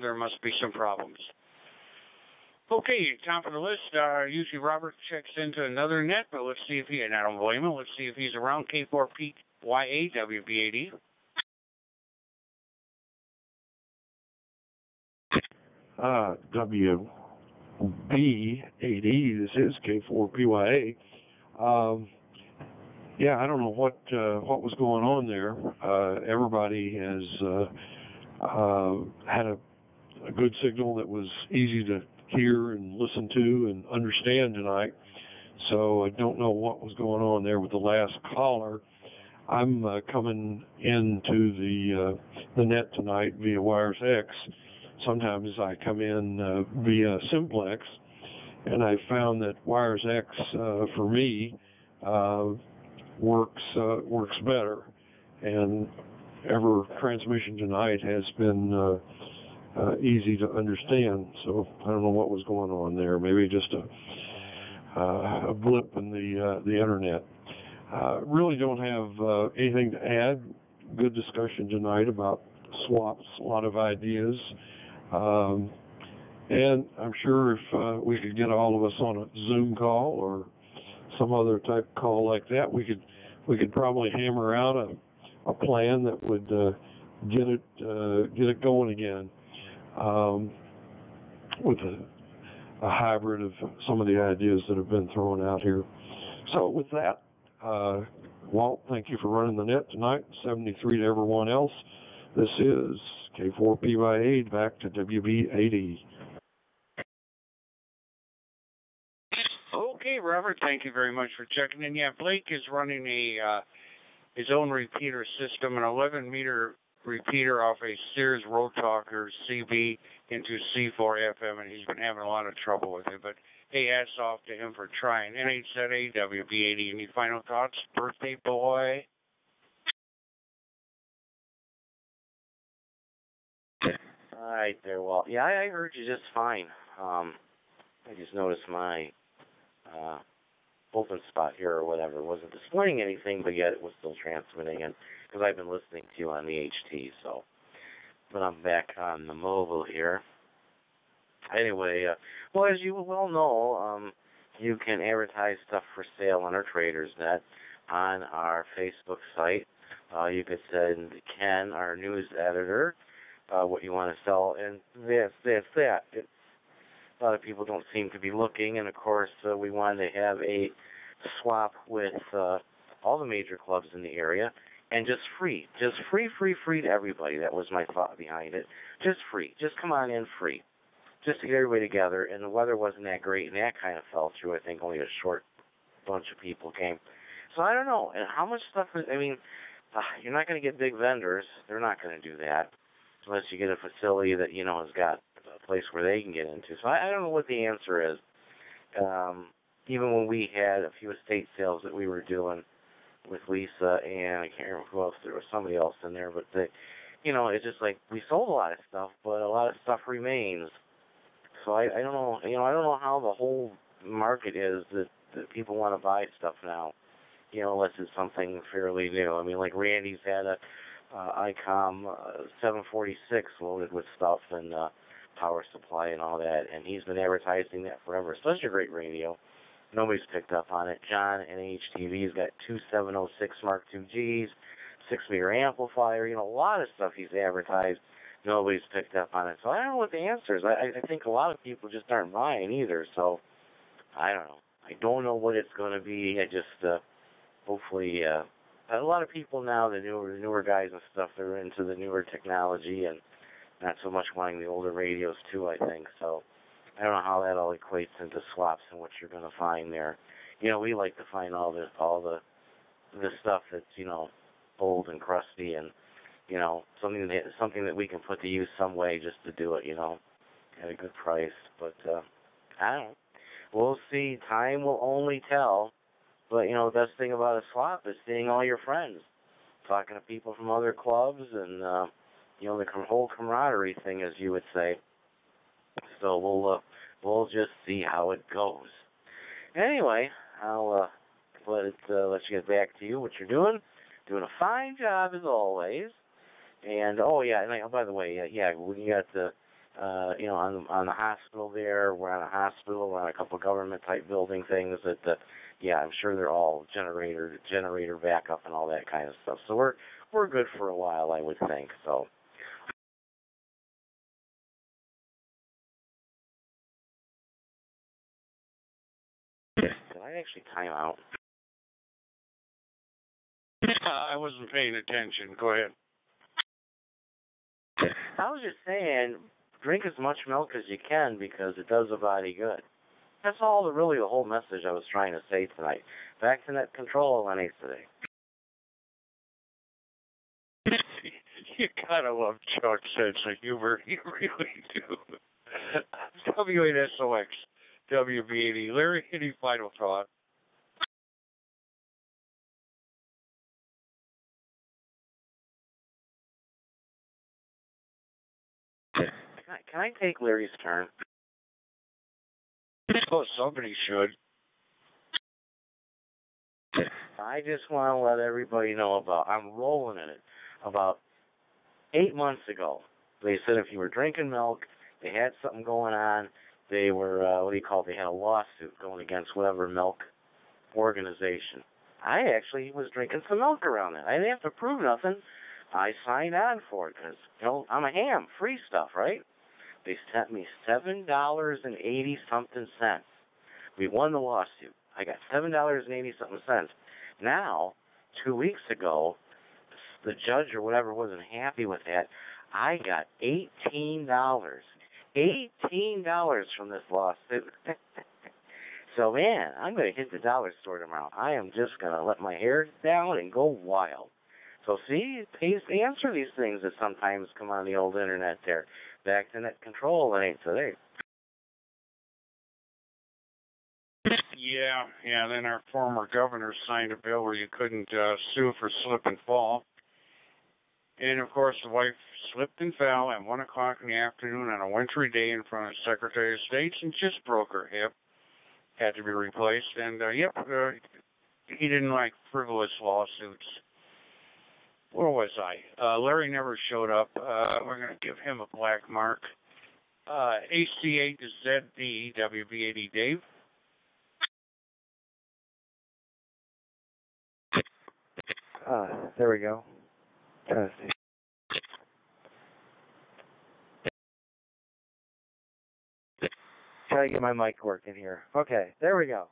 There must be some problems. Okay, top of the list. Usually Robert checks into another net, but let's see if he, and I don't blame him, let's see if he's around. K4PYA WB80. WB80, this is K4PYA. Yeah, I don't know what was going on there. Everybody has had a good signal that was easy to hear and listen to and understand tonight. So I don't know what was going on there with the last caller. I'm coming into the net tonight via Wires X. Sometimes I come in via simplex, and I found that Wires X for me works better. And every transmission tonight has been easy to understand. So I don't know what was going on there. Maybe just a blip in the internet. Really don't have anything to add. Good discussion tonight about swaps, a lot of ideas. And I'm sure if we could get all of us on a Zoom call or some other type of call like that, we could probably hammer out a plan that would get it going again, with a hybrid of some of the ideas that have been thrown out here. So with that, Walt, thank you for running the net tonight. 73 to everyone else. This is K4PYA back to WB80. Okay, Robert, thank you very much for checking in. Yeah, Blake is running his own repeater system, an 11-meter repeater off a Sears Road Talker CB into C4 FM, and he's been having a lot of trouble with it. But hey, hats off to him for trying. NHZA WB80. Any final thoughts, birthday boy? All right there, Walt. Yeah, I heard you just fine. I just noticed my open spot here or whatever wasn't displaying anything, but yet it was still transmitting, and because I've been listening to you on the HT, so. But I'm back on the mobile here. Anyway, well, as you well know, you can advertise stuff for sale on our TradersNet on our Facebook site. You could send Ken, our news editor, what you want to sell, and that's that. A lot of people don't seem to be looking, and of course, we wanted to have a swap with all the major clubs in the area, and just free to everybody. That was my thought behind it. Just free. Just come on in free. Just to get everybody together, and the weather wasn't that great, and that kind of fell through. I think only a short bunch of people came. So I don't know. And how much stuff is, I mean, you're not going to get big vendors. They're not going to do that unless you get a facility that, you know, has got a place where they can get into. So I don't know what the answer is. Even when we had a few estate sales that we were doing with Lisa, and I can't remember who else, there was somebody else in there, but they, you know, it's just like we sold a lot of stuff, but a lot of stuff remains. So I don't know, you know, I don't know how the whole market is that people want to buy stuff now, you know, unless it's something fairly new. I mean, like Randy's had a ICOM 746 loaded with stuff and power supply and all that, and he's been advertising that forever. Such a great radio. Nobody's picked up on it. John and HTV's got two 706 Mark II Gs, 6-meter amplifier, you know, a lot of stuff he's advertised. Nobody's picked up on it. So I don't know what the answer is. I think a lot of people just aren't buying either. So I don't know. I don't know what it's going to be. I just, hopefully, a lot of people now, the newer guys and stuff, they're into the newer technology and not so much wanting the older radios too, I think. So I don't know how that all equates into swaps and what you're going to find there. We like to find all the stuff that's, old and crusty and, something that we can put to use some way just to do it, at a good price. But I don't know. We'll see. Time will only tell. But, the best thing about a swap is seeing all your friends, talking to people from other clubs, and, the whole camaraderie thing, as you would say. So we'll just see how it goes. Anyway, I'll let you get back to you, what you're doing. Doing a fine job, as always. And, by the way, we got the, on the hospital there, we're on a hospital, we're on a couple of government-type building things that, I'm sure they're all generator backup and all that kind of stuff. So we're good for a while, I would think. So. Did I actually time out? I wasn't paying attention. Go ahead. I was just saying, drink as much milk as you can because it does the body good. That's all really the whole message I was trying to say tonight. Back to net control on 8 today. You gotta love Chuck's sense of humor. You really do. W8SOX, WB80. Larry, any final thought? Can I take Larry's turn? Oh, somebody should. I just want to let everybody know I'm rolling in it. About 8 months ago, they said if you were drinking milk, they had something going on. They were, they had a lawsuit going against whatever milk organization. I actually was drinking some milk around that. I didn't have to prove nothing. I signed on for it because, I'm a ham, free stuff, right? They sent me $7.80-something. We won the lawsuit. I got $7.80-something. Now, 2 weeks ago, the judge or whatever wasn't happy with that. I got $18. $18 from this lawsuit. So, man, I'm going to hit the dollar store tomorrow. I am just going to let my hair down and go wild. So, see, it pays to answer these things that sometimes come on the old internet there. Back to net control, it ain't today. Yeah, then our former governor signed a bill where you couldn't sue for slip and fall. And, of course, the wife slipped and fell at 1 o'clock in the afternoon on a wintry day in front of the Secretary of State and just broke her hip. Had to be replaced. And, he didn't like frivolous lawsuits. Where was I? Larry never showed up. We're going to give him a black mark. AC8 to ZD, WB80 Dave. There we go. Trying to see. Try to get my mic working here. Okay, there we go.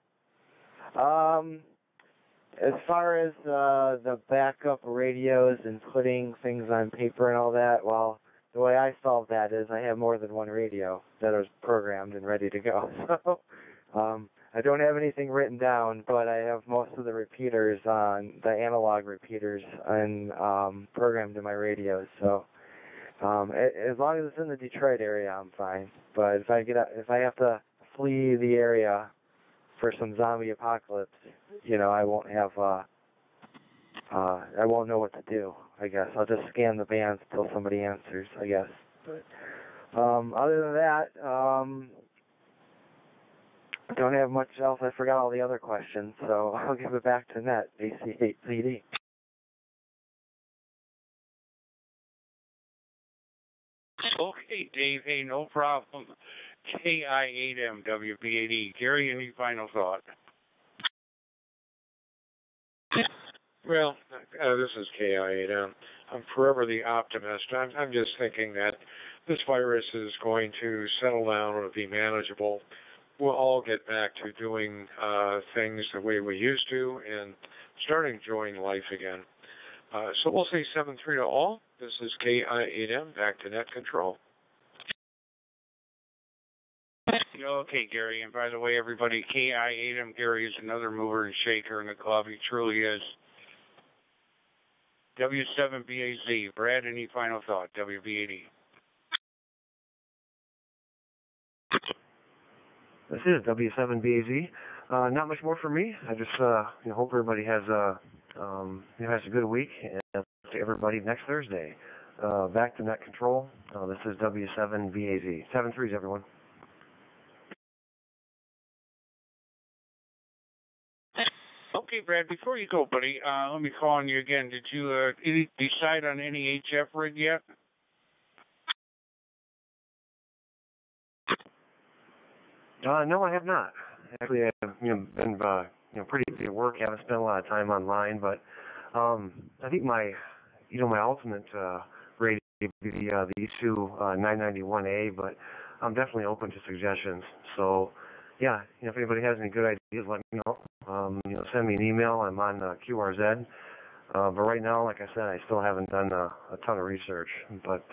As far as the backup radios and putting things on paper and all that, well, the way I solve that is I have more than one radio that is programmed and ready to go. So I don't have anything written down, but I have most of the repeaters on the analog repeaters and programmed in my radios. So as long as it's in the Detroit area, I'm fine. But if I have to flee the area for some zombie apocalypse, I won't have I won't know what to do, I guess. I'll just scan the bands until somebody answers, I guess. But other than that, I don't have much else. I forgot all the other questions, so I'll give it back to Net, AC8CD. Okay, Dave, hey, no problem. KI8M, WB80. Gary, any final thought? Well, this is KI8M. I'm forever the optimist. I'm just thinking that this virus is going to settle down and be manageable. We'll all get back to doing things the way we used to, and start enjoying life again. So we'll say 7-3 to all. This is KI8M, back to net control. Okay, Gary, and by the way, everybody, KI8M Gary is another mover and shaker in the club. He truly is. W7BAZ. Brad, any final thought? WB80. This is W7BAZ. Not much more for me. I just hope everybody has has a good week, and to everybody next Thursday. Back to net control. This is W7BAZ. 7-3s, everyone. Okay, Brad, before you go, buddy, let me call on you again. Did you decide on any HF rig yet? No, I have not. Actually, I've been pretty busy at work. Haven't spent a lot of time online, but I think my ultimate rating would be the E2 991A, but I'm definitely open to suggestions. So, yeah, if anybody has any good ideas, let me know. Send me an email. I'm on QRZ. But right now, like I said, I still haven't done a ton of research. But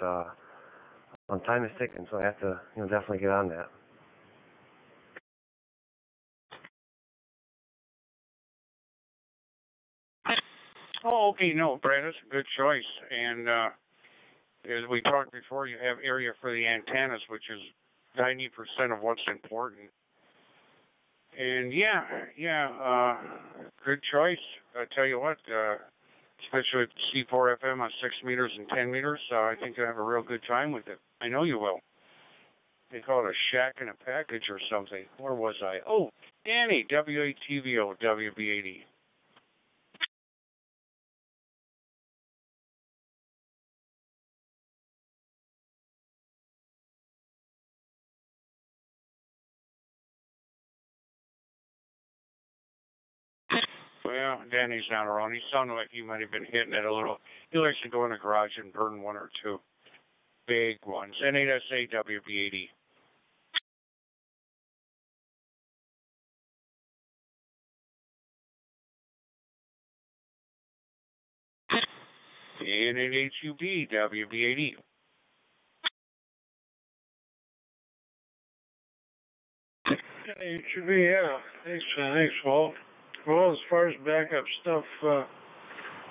time is ticking, so I have to definitely get on that. Oh, okay, no, Brad, that's a good choice. And as we talked before, you have area for the antennas, which is 90% of what's important. And good choice. I tell you what, especially with C4 FM on 6 meters and 10 meters, I think you'll have a real good time with it. I know you will. They call it a shack in a package or something. Where was I? Oh, Danny, W8TVO, WB80. Well, Danny's not around. He sounded like he might have been hitting it a little. He likes to go in the garage and burn one or two big ones. N8SA WB80. N8HUB WB80. HUB, yeah. Thanks, Walt. Well, as far as backup stuff,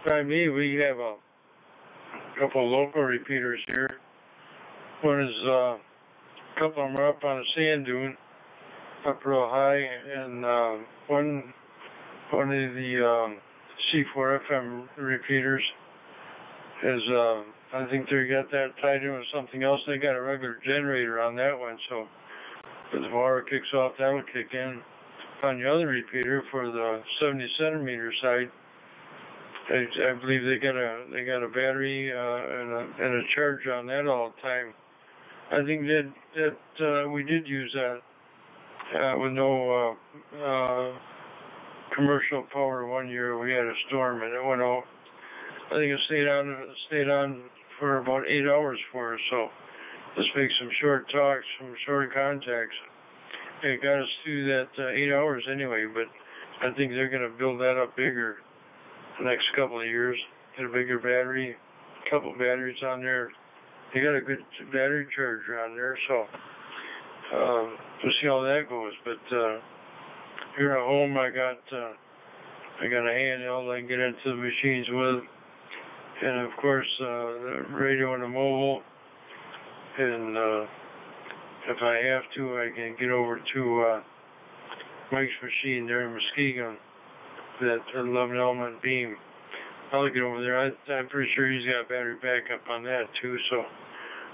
by me, we have a couple of local repeaters here. One is, a couple of them are up on a sand dune, up real high, and one of the C4 FM repeaters is, I think they got that tied in with something else. They got a regular generator on that one, so if the power kicks off, that would kick in. On the other repeater for the 70 centimeter side, I believe they got a battery and a charge on that all the time. I think that we did use that with no commercial power. One year we had a storm and it went out. I think it stayed on for about 8 hours for us. So let's make some short talks, some short contacts. It got us through that 8 hours anyway, but I think they're going to build that up bigger the next couple of years. Get a bigger battery, a couple batteries on there. They got a good battery charger on there, so we'll see how that goes. But here at home, I got a handheld I can get into the machines with, and of course the radio and the mobile, and if I have to, I can get over to Mike's machine there in Muskegon, that 11 element beam. I'll get over there. I'm pretty sure he's got battery backup on that too, so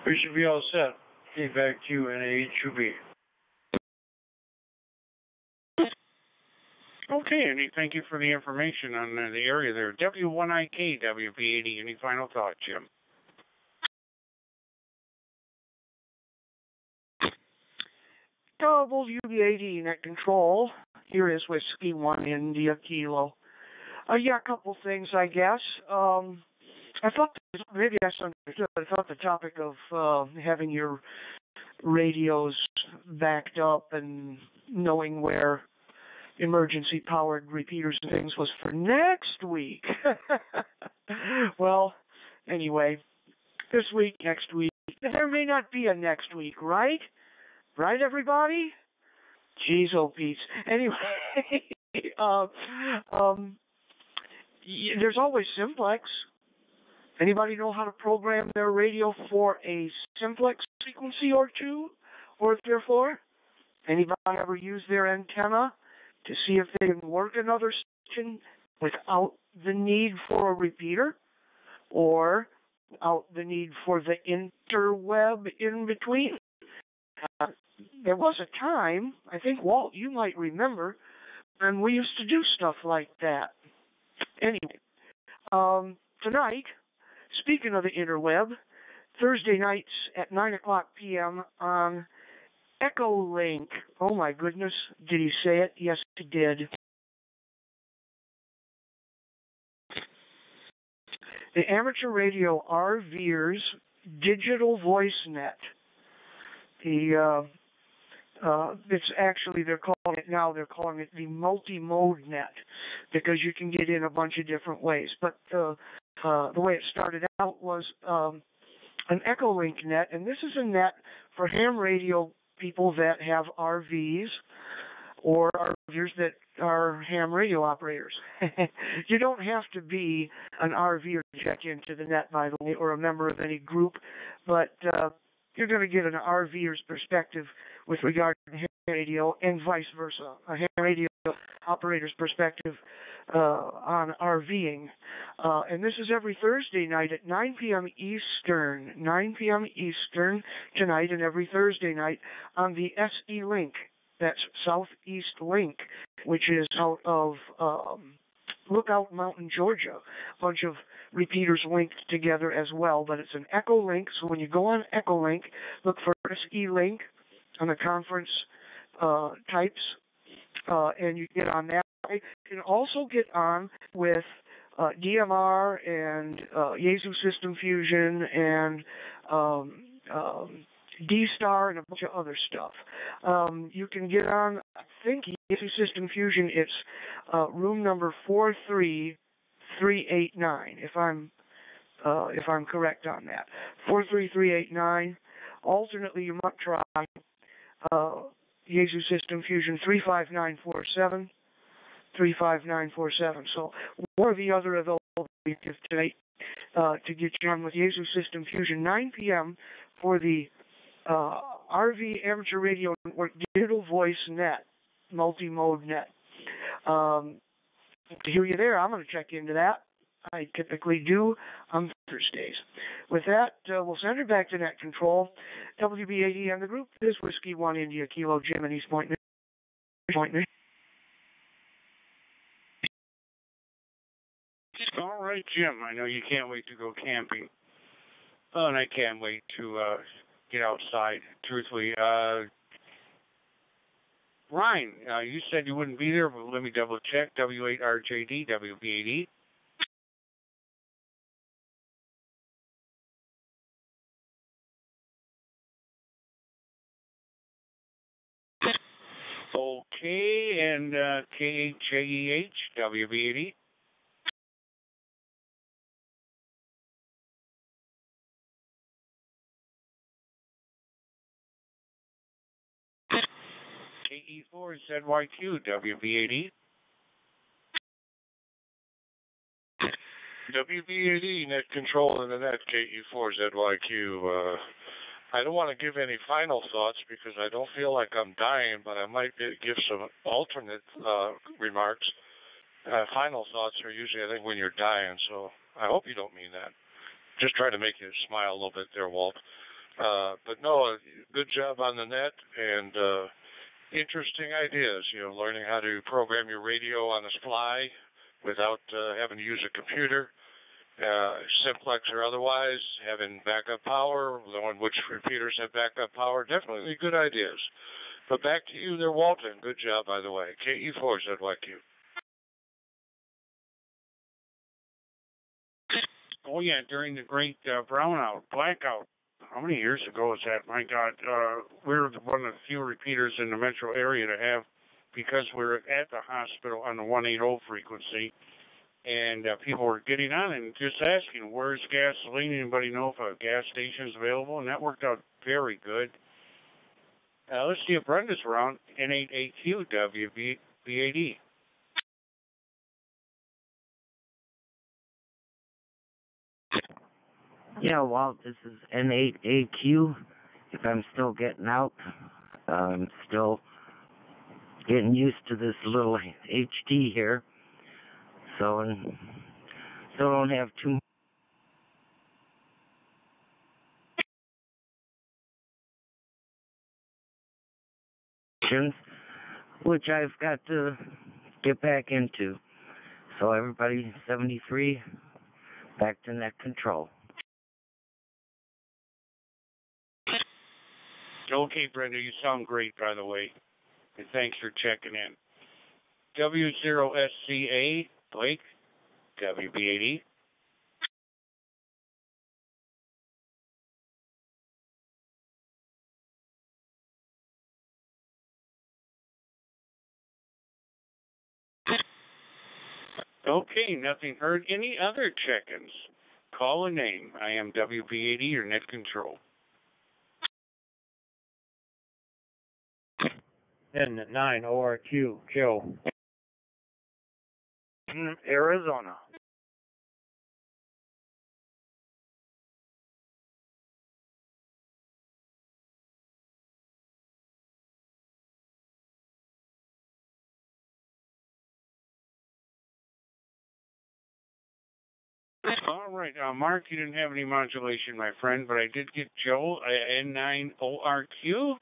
we should be all set. Okay, back to you, NAHUB. Okay, Andy, thank you for the information on the area there. W1IK, WB80. Any final thought, Jim? WB80 net control. Here is Whiskey 1 India Kilo. A couple things, I guess. I thought, maybe I misunderstood, I thought the topic of having your radios backed up and knowing where emergency-powered repeaters and things was for next week. Well, anyway, this week, next week, there may not be a next week, right? Right, everybody? Jeez, oh, Pete. Anyway, there's always simplex. Anybody know how to program their radio for a simplex frequency or two, or 3 or 4? Anybody ever use their antenna to see if they can work another station without the need for a repeater, or without the need for the interweb in between? There was a time, I think, Walt, you might remember, when we used to do stuff like that. Anyway, tonight, speaking of the interweb, Thursday nights at 9 o'clock p.m. on Echo Link. Oh my goodness, did he say it? Yes, he did. The Amateur Radio RVers Digital Voice Net. It's actually, they're calling it the multi-mode net, because you can get in a bunch of different ways. But the way it started out was an Echolink net, and this is a net for ham radio people that have RVs or RVers that are ham radio operators. You don't have to be an RVer to check into the net, by the way, or a member of any group, but you're going to get an RVer's perspective with regard to ham radio, and vice versa, a ham radio operator's perspective on RVing. And this is every Thursday night at 9 p.m. Eastern, 9 p.m. Eastern tonight, and every Thursday night on the SE Link. That's Southeast Link, which is out of Lookout Mountain, Georgia. A bunch of repeaters linked together as well, but it's an Echo Link. So when you go on Echo Link, look for SE Link on the conference types, and you get on that. You can also get on with DMR and Yaesu System Fusion and D-Star and a bunch of other stuff. You can get on, I think, Yaesu System Fusion. It's room number 43389, if I'm correct on that. 43389. Alternately, you might try Yaesu System Fusion 35947. 35947. So one or the other of those tonight to get you on with Yaesu System Fusion, 9 p.m. for the RV Amateur Radio Network Digital Voice Net, multi-mode net. To hear you there, I'm going to check into that. I typically do on Thursdays. With that, we'll send it back to net control. WB80 and the group is Whiskey 1 India Kilo Jim in East Point, Michigan. All right, Jim, I know you can't wait to go camping. Oh, and I can't wait to get outside, truthfully. Ryan, you said you wouldn't be there, but let me double check. W8RJD, WB80. Okay, and KHJEH, WB80. KE4ZYQ, WB80. WB80 net control in the net KE4ZYQ. I don't want to give any final thoughts because I don't feel like I'm dying, but I might give some alternate remarks. Final thoughts are usually, I think, when you're dying, so I hope you don't mean that. Just try to make you smile a little bit there, Walt. But no, good job on the net, and interesting ideas, learning how to program your radio on the fly without having to use a computer. Simplex or otherwise, having backup power, knowing which repeaters have backup power, definitely good ideas. But back to you there, Walton. Good job, by the way. KE4ZYQ. Oh, yeah, during the great blackout, how many years ago was that? My God, we were one of the few repeaters in the metro area to have because we're at the hospital on the 180 frequency, and people were getting on and just asking, where's gasoline? Anybody know if a gas station is available? And that worked out very good. Let's see if Brenda's around. N88Q WBAD. Yeah, Walt, this is N8AQ. If I'm still getting out, I'm still getting used to this little HD here. So, and still don't have too much, which I've got to get back into. So everybody, 73, back to net control. Okay, Brenda, you sound great, by the way. And thanks for checking in. W0SCA, Blake, WB80. Okay, nothing heard. Any other check-ins? Call a name. I am WB80 or Net Control. N9 ORQ, Joe. Arizona. All right, Mark, you didn't have any modulation, my friend, but I did get Joe, N9ORQ.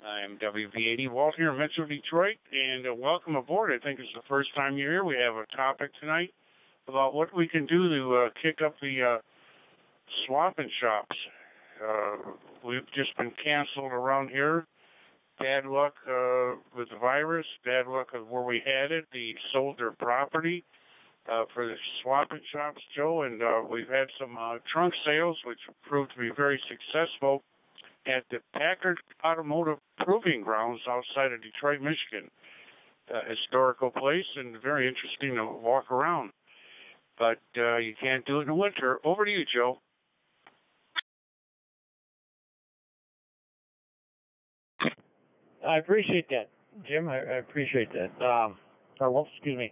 I'm WB80 Walt here in Metro Detroit, and welcome aboard. I think it's the first time you're here. We have a topic tonight about what we can do to kick up the swapping shops. We've just been canceled around here. Bad luck with the virus, bad luck of where we had it. They sold their property for the swapping shops, Joe, and we've had some trunk sales, which proved to be very successful at the Packard Automotive Proving Grounds outside of Detroit, Michigan. A historical place and very interesting to walk around. But you can't do it in the winter. Over to you, Joe. I appreciate that, Jim. I appreciate that. Well, excuse me.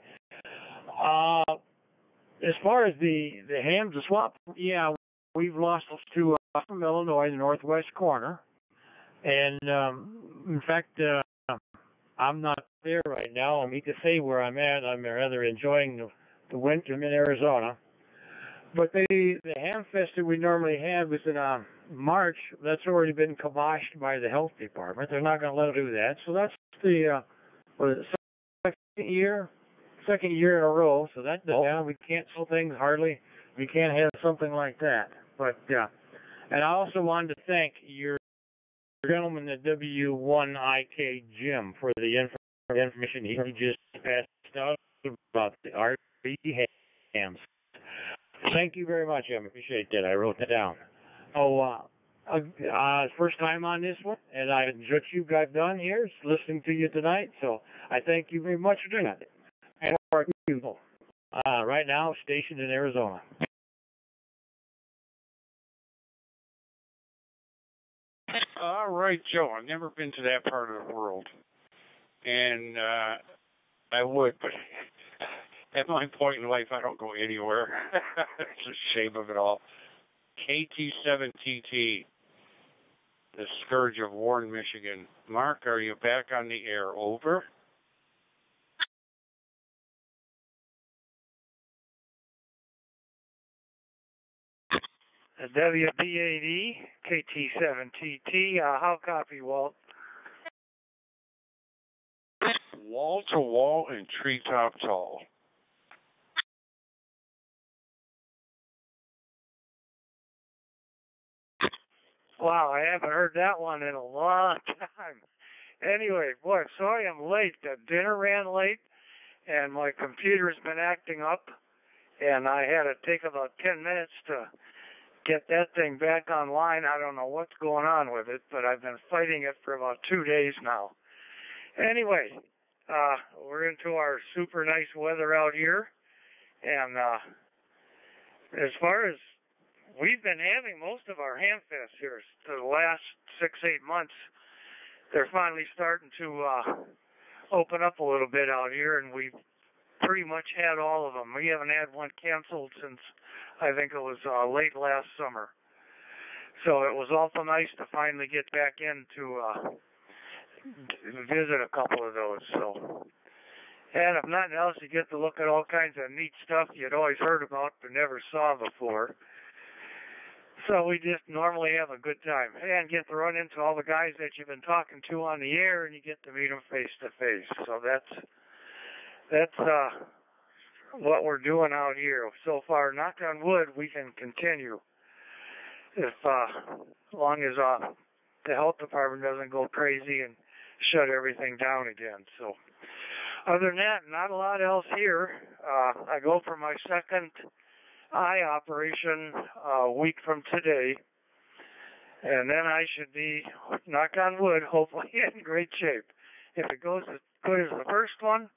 As far as the ham to swap, yeah, we've lost two from Illinois, the northwest corner, and in fact, I'm not there right now. I need to say where I'm at. I'm rather enjoying the winter. I'm in Arizona. But the ham fest that we normally have is in March. That's already been kiboshed by the health department. They're not going to let us do that. So that's the second year in a row. So that's down. We can't sell things hardly. We can't have something like that. But and I also wanted to thank your gentleman at W1IK Jim for the information he just passed out about the RV hams. Thank you very much, Jim. I appreciate that. I wrote that down. First time on this one, and I enjoyed what you got done here, listening to you tonight. So I thank you very much for doing that. And for people, right now stationed in Arizona. All right, Joe. I've never been to that part of the world, and I would, but at my point in life, I don't go anywhere. It's a shame of it all. KT7TT, the scourge of Warren, Michigan. Mark, are you back on the air? Over. WBAD, KT7TT, how copy, Walt? Wall to wall and treetop tall. Wow, I haven't heard that one in a long time. Anyway, boy, sorry I'm late. The dinner ran late, and my computer's been acting up, and I had to take about 10 minutes to get that thing back online. I don't know what's going on with it, but I've been fighting it for about 2 days now. Anyway, We're into our super nice weather out here, and as far as we've been having most of our hamfests here for the last 6-8 months, they're finally starting to open up a little bit out here, and we've pretty much had all of them. We haven't had one canceled since I think it was late last summer. So it was awful nice to finally get back in to visit a couple of those. So, and if nothing else, you get to look at all kinds of neat stuff you'd always heard about but never saw before. So we just normally have a good time and get to run into all the guys that you've been talking to on the air, and you get to meet them face to face. So that's what we're doing out here so far. Knock on wood, we can continue if as long as the health department doesn't go crazy and shut everything down again. So other than that, not a lot else here. I go for my second eye operation a week from today, and then I should be, knock on wood, hopefully in great shape. If it goes as good as the first one,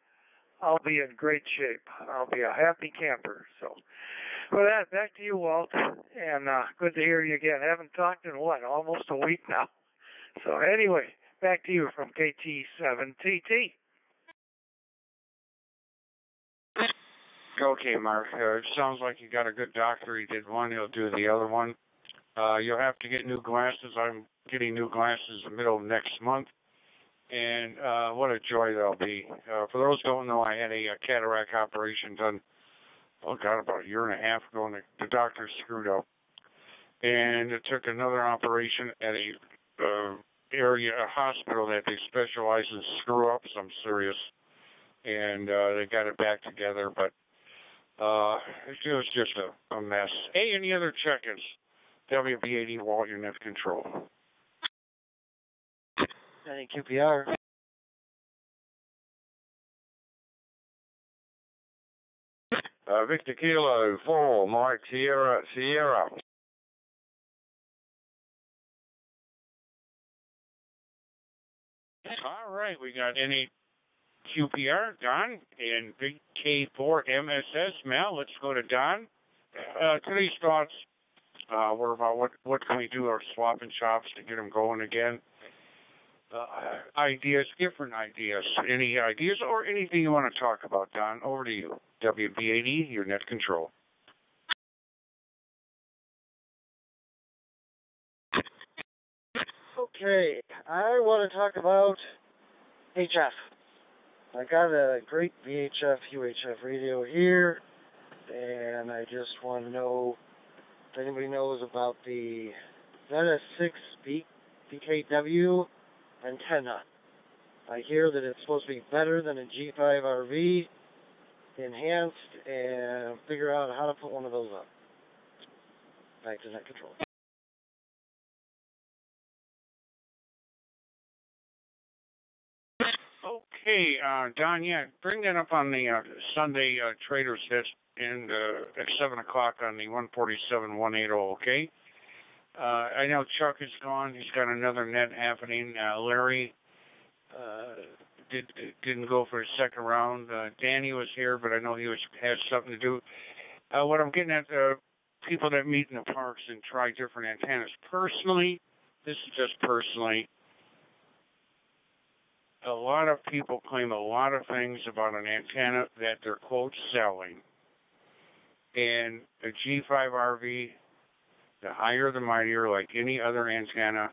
I'll be in great shape. I'll be a happy camper. So with that, back to you, Walt, and good to hear you again. I haven't talked in, almost a week now. So anyway, back to you from KT7TT. Okay, Mark. It sounds like you got a good doctor. He did one, he'll do the other one. You'll have to get new glasses. I'm getting new glasses the middle of next month. And what a joy they'll be. For those who don't know, I had a cataract operation done, about a year and a half ago, and the doctor screwed up. And it took another operation at a hospital that they specialize in screw-ups. I'm serious. And they got it back together, but it was just a mess. Hey, any other check-ins? WB80 Walt, your net control. I think QPR. Victor Kilo 4, Mike Sierra. All right, we got any QPR, Don, and Big K4 MSS. Mel, let's go to Don. Today's thoughts were about what can we do, our swap and shops to get them going again. Ideas, different ideas. Any ideas or anything you want to talk about, Don? Over to you. WB80, your net control. Okay, I want to talk about HF. I got a great VHF, UHF radio here, and I just want to know if anybody knows about the ZS6 BKW antenna. I hear that it's supposed to be better than a G5RV, enhanced, and figure out how to put one of those up. Back to net control. Okay, Don, yeah, bring that up on the Sunday Traders List and at 7 o'clock on the 147-180, okay? I know Chuck is gone. He's got another net happening. Larry didn't go for the second round. Danny was here, but I know he had something to do. What I'm getting at, people that meet in the parks and try different antennas. Personally, this is just personally, a lot of people claim a lot of things about an antenna that they're, quote, selling. And a G5RV, the higher the mightier, like any other antenna,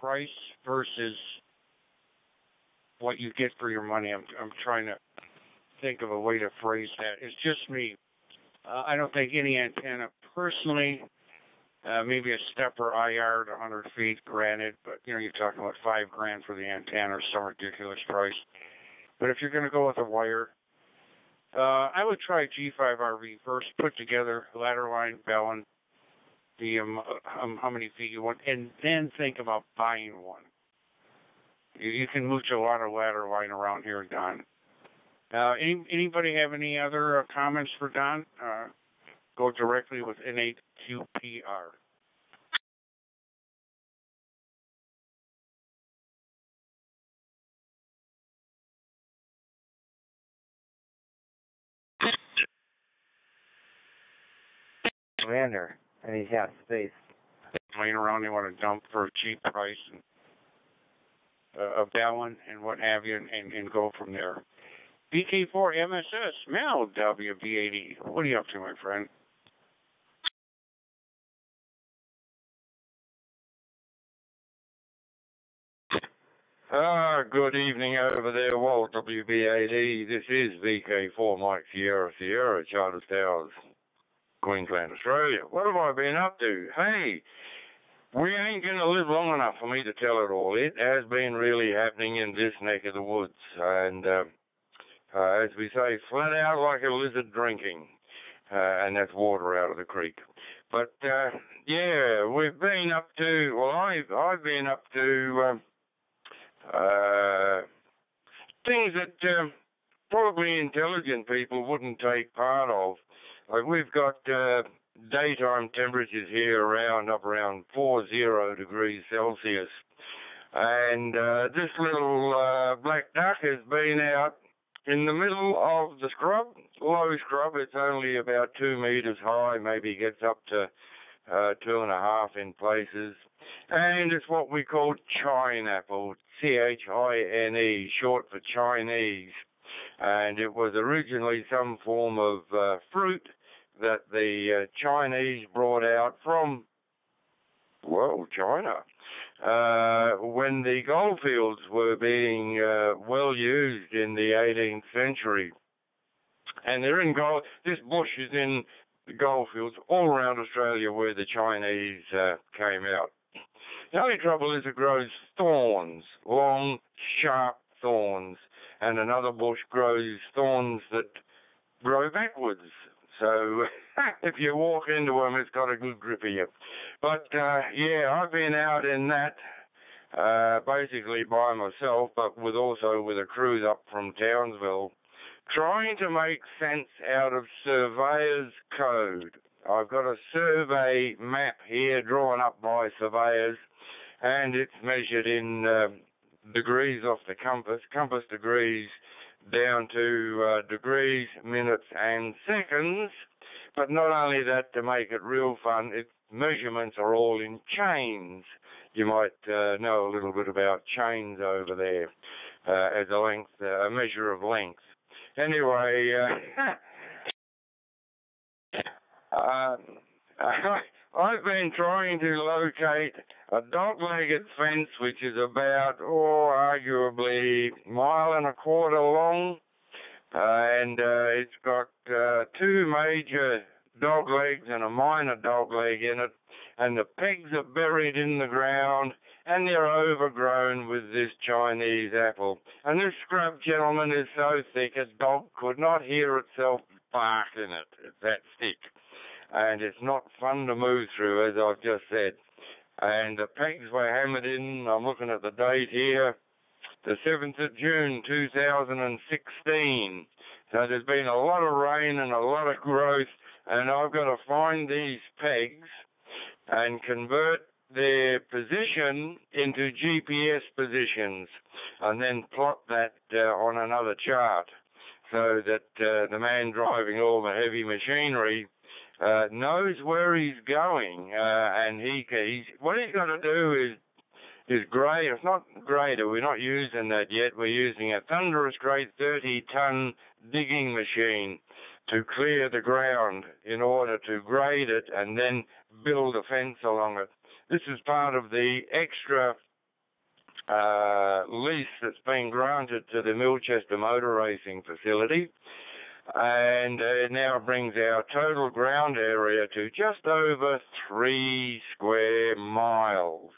price versus what you get for your money. I'm trying to think of a way to phrase that. It's just me. I don't think any antenna, personally, maybe a stepper IR at 100 feet, granted, but you're talking about $5,000 for the antenna or some ridiculous price. But if you're going to go with a wire, I would try G5RV first, put together ladder line, bellin, the how many feet you want, and then think about buying one. You can mooch a lot of ladder line around here, Don. Anybody have any other comments for Don? Go directly with N8QPR. Commander, and he's got space. Laying around, they want to dump for a cheap price and, of that one and what have you, and go from there. BK4 MSS, Mel WB80. What are you up to, my friend? Good evening over there, Walt WB80. This is VK4 Mike Sierra Sierra, Charters Towers, Queensland, Australia. What have I been up to? Hey, we ain't going to live long enough for me to tell it all. It has been really happening in this neck of the woods. And as we say, flat out like a lizard drinking. And that's water out of the creek. But, yeah, we've been up to, well, I've been up to things that probably intelligent people wouldn't take part of. Like we've got daytime temperatures here up around 40 degrees Celsius. And this little black duck has been out in the middle of the scrub, low scrub. It's only about 2 meters high, maybe gets up to 2.5 in places. And it's what we call chineapple, Chine, short for Chinese. And it was originally some form of fruit that the Chinese brought out from, well, China, when the goldfields were being well used in the 18th century. And they're in gold. This bush is in the goldfields all around Australia where the Chinese came out. The only trouble is it grows thorns, long, sharp thorns, and another bush grows thorns that grow backwards. So if you walk into them, it's got a good grip of you. But, yeah, I've been out in that basically by myself, but also with a cruise up from Townsville, trying to make sense out of surveyor's code. I've got a survey map here drawn up by surveyors, and it's measured in degrees off the compass degrees down to degrees, minutes, and seconds. But not only that, to make it real fun, its measurements are all in chains. You might know a little bit about chains over there as a measure of length. Anyway, I've been trying to locate a dog-legged fence which is about, arguably a mile and a quarter long, and it's got 2 major dog legs and a minor dog leg in it, and the pegs are buried in the ground, and they're overgrown with this Chinese apple. And this scrub, gentlemen, is so thick a dog could not hear itself bark in it. It's that thick. And it's not fun to move through, as I've just said. And the pegs were hammered in, I'm looking at the date here, the 7th of June 2016. So there's been a lot of rain and a lot of growth, and I've got to find these pegs and convert their position into GPS positions, and then plot that on another chart so that the man driving all the heavy machinery knows where he's going, and what he's got to do is grade. It's not grader. We're not using that yet. We're using a thunderous great 30-ton digging machine to clear the ground in order to grade it and then build a fence along it. This is part of the extra lease that's been granted to the Milchester Motor Racing facility. And it now brings our total ground area to just over 3 square miles.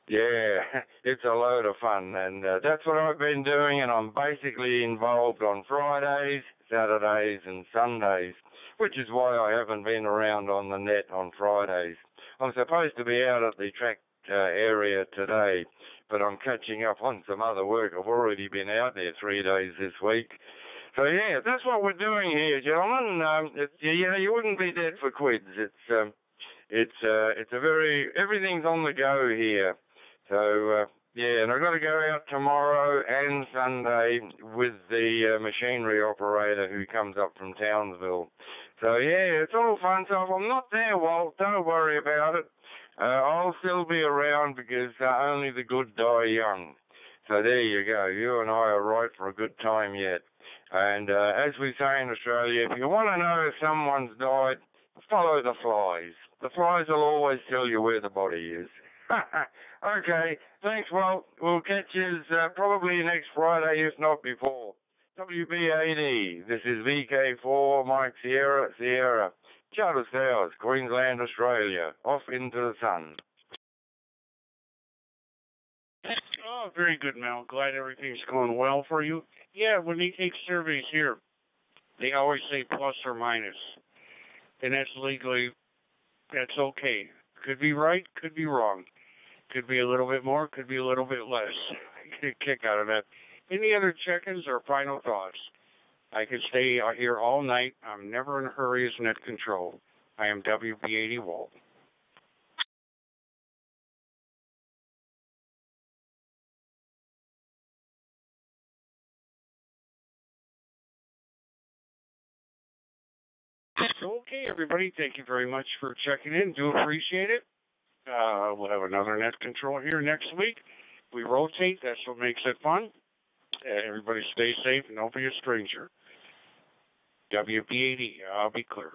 Yeah, it's a load of fun, and that's what I've been doing, and I'm basically involved on Fridays, Saturdays, and Sundays, which is why I haven't been around on the net on Fridays. I'm supposed to be out at the track area today, but I'm catching up on some other work. I've already been out there 3 days this week. So yeah, that's what we're doing here, gentlemen. You wouldn't be dead for quids. Everything's on the go here. So yeah, and I've got to go out tomorrow and Sunday with the machinery operator who comes up from Townsville. So yeah, it's all fun stuff. I'm not there, Walt. Don't worry about it. I'll still be around because only the good die young. So there you go. You and I are right for a good time yet. And as we say in Australia, if you want to know if someone's died, follow the flies. The flies will always tell you where the body is. Okay, thanks, Walt. We'll catch you probably next Friday, if not before. WB80, this is VK4, Mike Sierra, Sierra. Charter Towers, Queensland, Australia. Off into the sun. Oh, very good, Mel. Glad everything's going well for you. Yeah, when they take surveys here, they always say plus or minus. And that's legally, that's okay. Could be right, could be wrong. Could be a little bit more, could be a little bit less. Get a kick out of that. Any other check-ins or final thoughts? I could stay out here all night. I'm never in a hurry as net control. I am WB80 Walt. So, okay, everybody, thank you very much for checking in. Do appreciate it. We'll have another net control here next week. We rotate. That's what makes it fun. Everybody stay safe and don't be a stranger. WB80, I'll be clear.